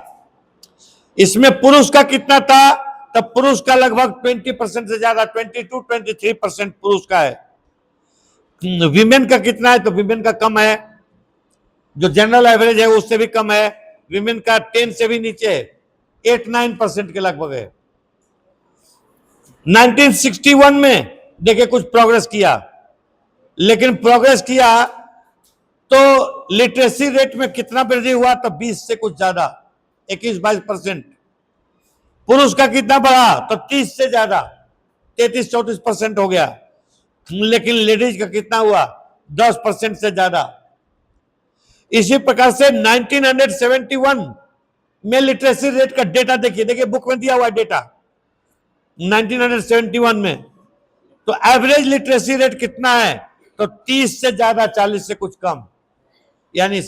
इसमें पुरुष का कितना था, तब पुरुष का लगभग 20% से ज्यादा, 22-23% पुरुष का है। विमेन का कितना है, तो विमेन का कम है, जो जनरल एवरेज है उससे भी कम है। विमेन का 10 से भी नीचे है, 8-9% के लगभग है। 1961 में देखिए कुछ प्रोग्रेस किया, लेकिन प्रोग्रेस किया तो लिटरेसी रेट में कितना वृद्धि हुआ, तो 20 से कुछ ज्यादा, 21-22%। पुरुष का कितना बढ़ा, तो 30 से ज्यादा, 33-34% हो गया। लेकिन लेडीज का कितना हुआ, 10% से ज्यादा। इसी प्रकार से 1971 में लिटरेसी रेट का डेटा देखिए, देखिए बुक में दिया हुआ डेटा 1971 में, तो एवरेज लिटरेसी रेट कितना है, तो 30 से ज्यादा, 40 से कुछ कम, यानी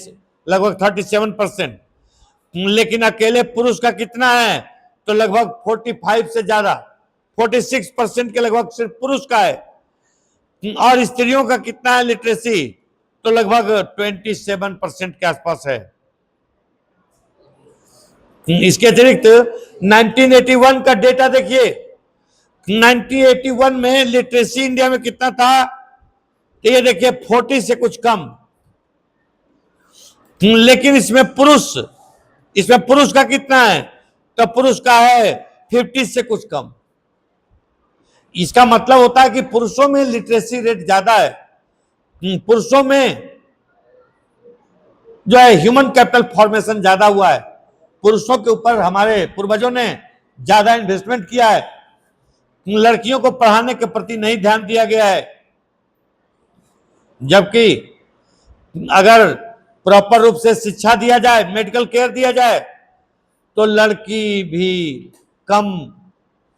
लगभग 37%। लेकिन अकेले पुरुष का कितना है, तो लगभग 45 से ज्यादा, 46% के लगभग सिर्फ पुरुष का है। और स्त्रियों का कितना है लिटरेसी, तो लगभग 27% के आसपास है। इसके अतिरिक्त 1981 का डेटा देखिए, 1981 में लिटरेसी इंडिया में कितना था, तो ये देखिए 40 से कुछ कम। लेकिन इसमें पुरुष का कितना है, तो पुरुष का है 50 से कुछ कम। इसका मतलब होता है कि पुरुषों में लिटरेसी रेट ज्यादा है। पुरुषों में जो है ह्यूमन कैपिटल फॉर्मेशन ज्यादा हुआ है, पुरुषों के ऊपर हमारे पूर्वजों ने ज्यादा इन्वेस्टमेंट किया है। लड़कियों को पढ़ाने के प्रति नहीं ध्यान दिया गया है, जबकि अगर प्रॉपर रूप से शिक्षा दिया जाए, मेडिकल केयर दिया जाए, तो लड़की भी कम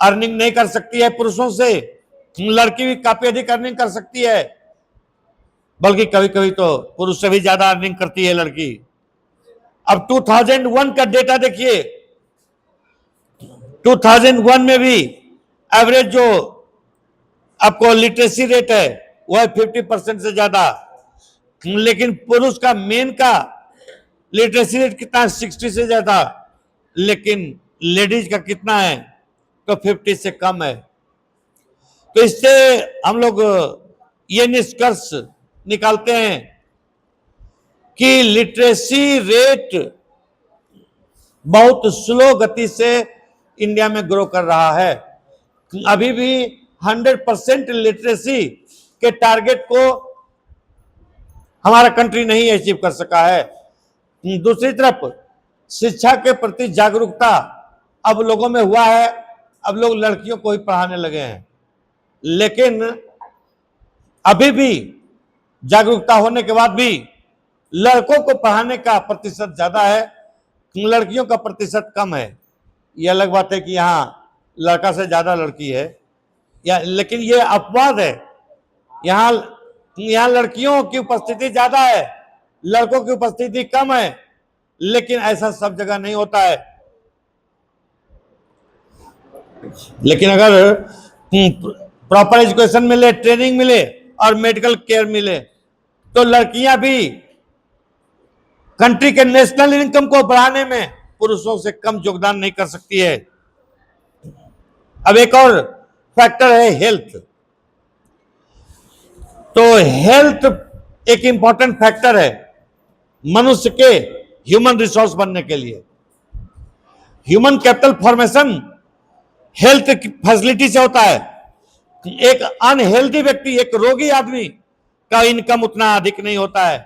अर्निंग नहीं कर सकती है पुरुषों से, लड़की भी काफी अधिक अर्निंग कर सकती है, बल्कि कभी कभी तो पुरुष से भी ज्यादा अर्निंग करती है लड़की। अब 2001 का डेटा देखिए, 2001 में भी एवरेज जो आपको लिटरेसी रेट है वो है 50% से ज्यादा, लेकिन पुरुष का मेन का लिटरेसी रेट कितना है, 60 से ज्यादा, लेकिन लेडीज का कितना है, तो 50 से कम है। तो इससे हम लोग ये निष्कर्ष निकालते हैं कि लिटरेसी रेट बहुत स्लो गति से इंडिया में ग्रो कर रहा है। अभी भी 100% लिटरेसी के टारगेट को हमारा कंट्री नहीं अचीव कर सका है। दूसरी तरफ शिक्षा के प्रति जागरूकता अब लोगों में हुआ है, अब लोग लड़कियों को ही पढ़ाने लगे हैं, लेकिन अभी भी जागरूकता होने के बाद भी लड़कों को पढ़ाने का प्रतिशत ज्यादा है, लड़कियों का प्रतिशत कम है। यह अलग बात है कि यहाँ लड़का से ज्यादा लड़की है, लेकिन ये अपवाद है। यहाँ लड़कियों की उपस्थिति ज्यादा है, लड़कों की उपस्थिति कम है, लेकिन ऐसा सब जगह नहीं होता है। लेकिन अगर प्रॉपर एजुकेशन मिले, ट्रेनिंग मिले और मेडिकल केयर मिले, तो लड़कियां भी कंट्री के नेशनल इनकम को बढ़ाने में पुरुषों से कम योगदान नहीं कर सकती है। अब एक और फैक्टर है हेल्थ। तो हेल्थ एक इंपॉर्टेंट फैक्टर है मनुष्य के ह्यूमन रिसोर्स बनने के लिए। Human capital formation health facility से होता है। एक अनहेल्दी व्यक्ति, एक रोगी आदमी का इनकम उतना अधिक नहीं होता है,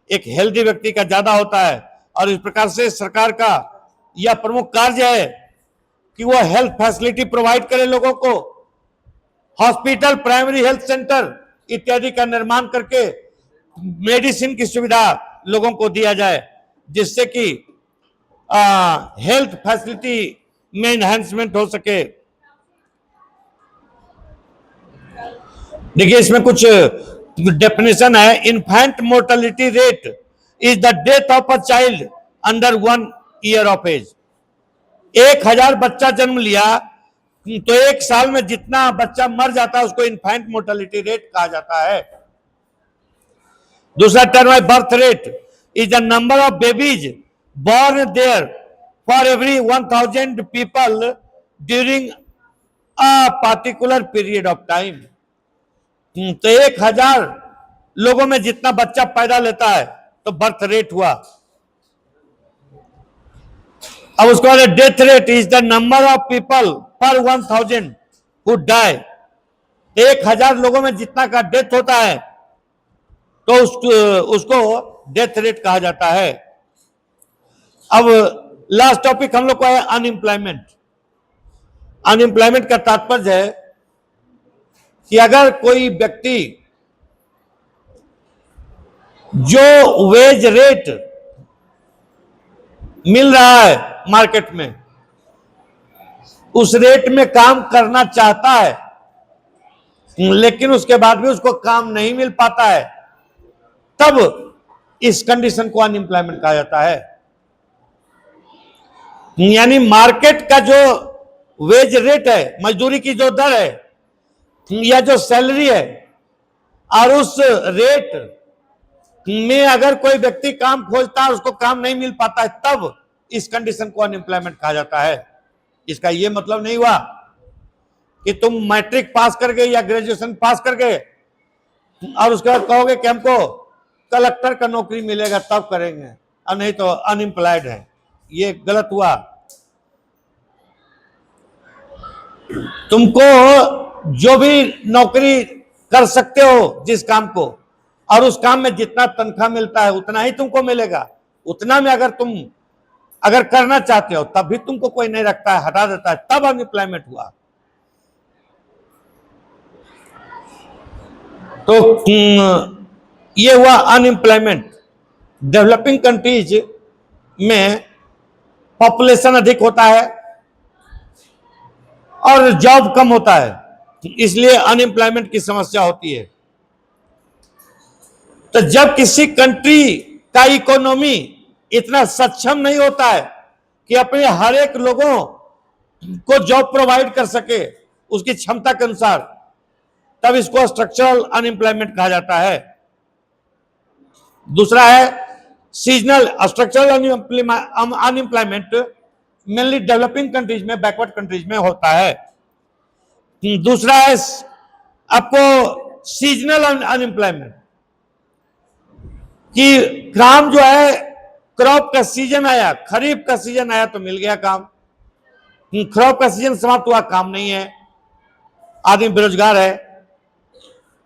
एक हेल्दी व्यक्ति का ज्यादा होता है। और इस प्रकार से सरकार का यह प्रमुख कार्य है कि वह हेल्थ फैसिलिटी प्रोवाइड करे लोगों को, हॉस्पिटल, प्राइमरी हेल्थ सेंटर इत्यादि का निर्माण करके मेडिसिन की सुविधा लोगों को दिया जाए, जिससे कि हेल्थ फैसिलिटी में एनहांसमेंट हो सके। देखिए इसमें कुछ डेफिनेशन है। Infant mortality rate is the death of a child under 1 year of age. 1000 बच्चा जन्म लिया तो 1 साल में जितना बच्चा मर जाता है उसको इन्फेंट मोर्टेलिटी रेट कहा जाता है। दूसरा टर्म है birth rate is the number of babies born there for every 1000 people during a particular period of time। तो 1000 लोगों में जितना बच्चा पैदा लेता है तो बर्थ रेट हुआ। अब उसके बाद death rate is the number of people पर 1000 हु डाई। 1000 लोगों में जितना का डेथ होता है तो उसको डेथ रेट कहा जाता है। अब लास्ट टॉपिक हम लोग को है अनएम्प्लॉयमेंट। अनएम्प्लॉयमेंट का तात्पर्य है कि अगर कोई व्यक्ति जो वेज रेट मिल रहा है मार्केट में उस रेट में काम करना चाहता है, लेकिन उसके बाद भी उसको काम नहीं मिल पाता है, तब इस कंडीशन को अनएम्प्लॉयमेंट कहा जाता है। यानी मार्केट का जो वेज रेट है, मजदूरी की जो दर है या जो सैलरी है, और उस रेट में अगर कोई व्यक्ति काम खोजता है उसको काम नहीं मिल पाता है, तब इस कंडीशन को अनएम्प्लॉयमेंट कहा जाता है। इसका यह मतलब नहीं हुआ कि तुम मैट्रिक पास कर गए या ग्रेजुएशन पास कर गए और उसके बाद कहोगे कि हमको कलेक्टर का नौकरी मिलेगा तब करेंगे, और नहीं तो अनएम्प्लॉयड है। ये गलत हुआ। तुमको जो भी नौकरी कर सकते हो जिस काम को, और उस काम में जितना तनख्वाह मिलता है उतना ही तुमको मिलेगा। उतना में अगर तुम करना चाहते हो तब भी तुमको कोई नहीं रखता है, हटा देता है, तब अनएम्प्लॉयमेंट हुआ। तो ये हुआ अनएम्प्लॉयमेंट। डेवलपिंग कंट्रीज में पॉपुलेशन अधिक होता है और जॉब कम होता है, इसलिए अनएम्प्लॉयमेंट की समस्या होती है। तो जब किसी कंट्री का इकोनॉमी इतना सक्षम नहीं होता है कि अपने हर एक लोगों को जॉब प्रोवाइड कर सके उसकी क्षमता के अनुसार, तब इसको स्ट्रक्चरल अनएम्प्लॉयमेंट कहा जाता है। दूसरा है seasonal. Structural unemployment mainly developing countries में, बैकवर्ड कंट्रीज में होता है। दूसरा है आपको सीजनल अनएम्प्लॉयमेंट, कि काम जो है क्रॉप का सीजन आया, खरीफ का सीजन आया तो मिल गया काम, क्रॉप का सीजन समाप्त हुआ काम नहीं है, आदमी बेरोजगार है।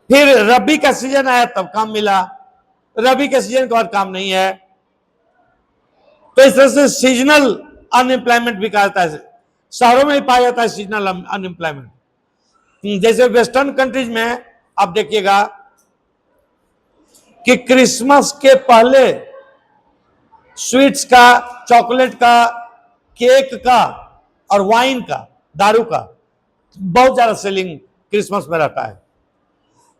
फिर रबी का सीजन आया तब काम मिला, रबी के सीजन के बाद काम नहीं है। तो इस तरह से सीजनल अनएम्प्लॉयमेंट भी कहा जाता है। शहरों में ही पाया जाता है सीजनल अनएम्प्लॉयमेंट। जैसे वेस्टर्न कंट्रीज में आप देखिएगा कि क्रिसमस के पहले स्वीट्स का, चॉकलेट का, केक का और वाइन का, दारू का बहुत ज्यादा सेलिंग क्रिसमस में रहता है।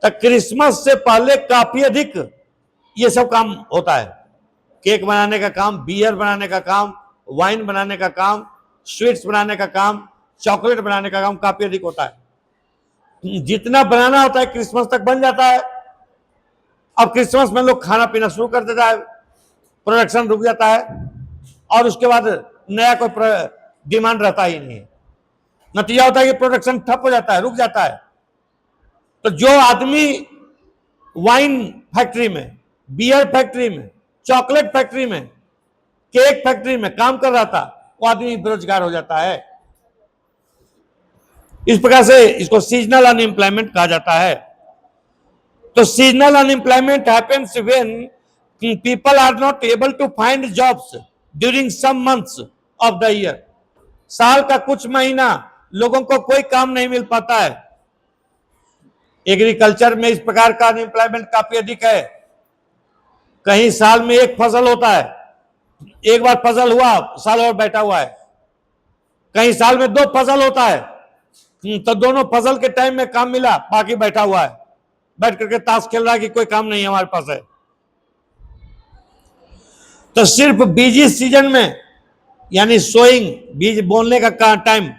तो क्रिसमस से पहले काफी अधिक ये सब काम होता है। केक बनाने का काम, बियर बनाने का काम, वाइन बनाने का काम, स्वीट्स बनाने का काम, चॉकलेट बनाने का काम काफी अधिक होता है। जितना बनाना होता है क्रिसमस तक बन जाता है। अब क्रिसमस में लोग खाना पीना शुरू कर देता है, प्रोडक्शन रुक जाता है और उसके बाद नया कोई डिमांड रहता ही नहीं है। नतीजा होता है कि प्रोडक्शन ठप हो जाता है, रुक जाता है। तो जो आदमी वाइन फैक्ट्री में, बियर फैक्ट्री में, चॉकलेट फैक्ट्री में, केक फैक्ट्री में काम कर रहा था, वो आदमी बेरोजगार हो जाता है। इस प्रकार से इसको सीजनल अनएम्प्लॉयमेंट कहा जाता है। तो seasonal unemployment happens when people are not able to find jobs during some months of the year. साल का कुछ महीना लोगों को कोई काम नहीं मिल पाता है, एग्रीकल्चर में इस प्रकार का अनएम्प्लॉयमेंट काफी अधिक है। कहीं साल में एक फसल होता है, एक बार फसल हुआ साल और बैठा हुआ है। कहीं साल में 2 फसल होता है, तो दोनों फसल के टाइम में काम मिला, बाकी बैठा हुआ है, बैठ करके ताश खेल रहा है कि कोई काम नहीं हमारे पास है। तो सिर्फ बीजी सीजन में, यानी सोइंग बीज बोने का टाइम,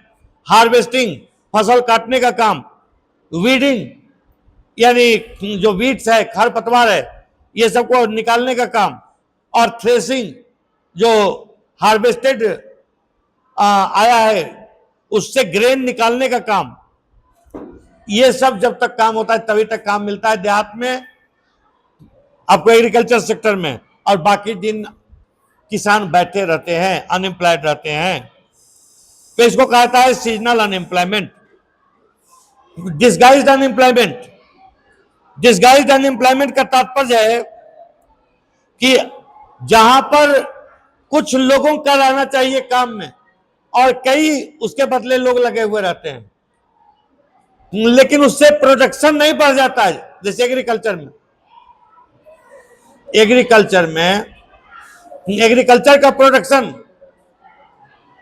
हार्वेस्टिंग फसल काटने का काम, वीडिंग यानी जो वीड्स है, खरपतवार है, ये सबको निकालने का काम, और थ्रेसिंग जो हार्वेस्टेड आया है उससे ग्रेन निकालने का काम, ये सब जब तक काम होता है तभी तक काम मिलता है देहात में आपको, एग्रीकल्चर सेक्टर में। और बाकी दिन किसान बैठे रहते हैं, अनएम्प्लॉयड रहते हैं। तो इसको कहता है seasonal unemployment, disguised unemployment. Disguised unemployment का तात्पर्य है कि जहां पर कुछ लोगों का रहना चाहिए काम में और कई उसके बदले लोग लगे हुए रहते हैं, लेकिन उससे प्रोडक्शन नहीं बढ़ जाता है। जैसे एग्रीकल्चर का प्रोडक्शन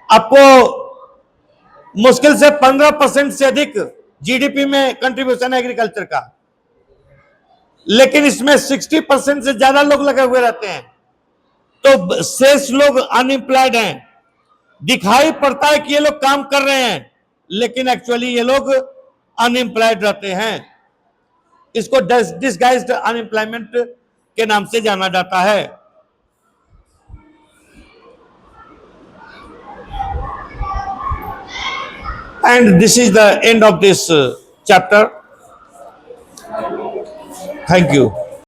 आपको मुश्किल से 15% से अधिक जीडीपी में कंट्रीब्यूशन है एग्रीकल्चर का, लेकिन इसमें 60% से ज्यादा लोग लगे हुए रहते हैं। तो शेष लोग अनएम्प्लॉयड हैं। दिखाई पड़ता है कि ये लोग काम कर रहे हैं, लेकिन एक्चुअली ये लोग अनएम्प्लॉयड रहते हैं। इसको डिस्गाइज्ड अनएम्प्लॉयमेंट के नाम से जाना जाता है। And this is the end of this chapter. Thank you.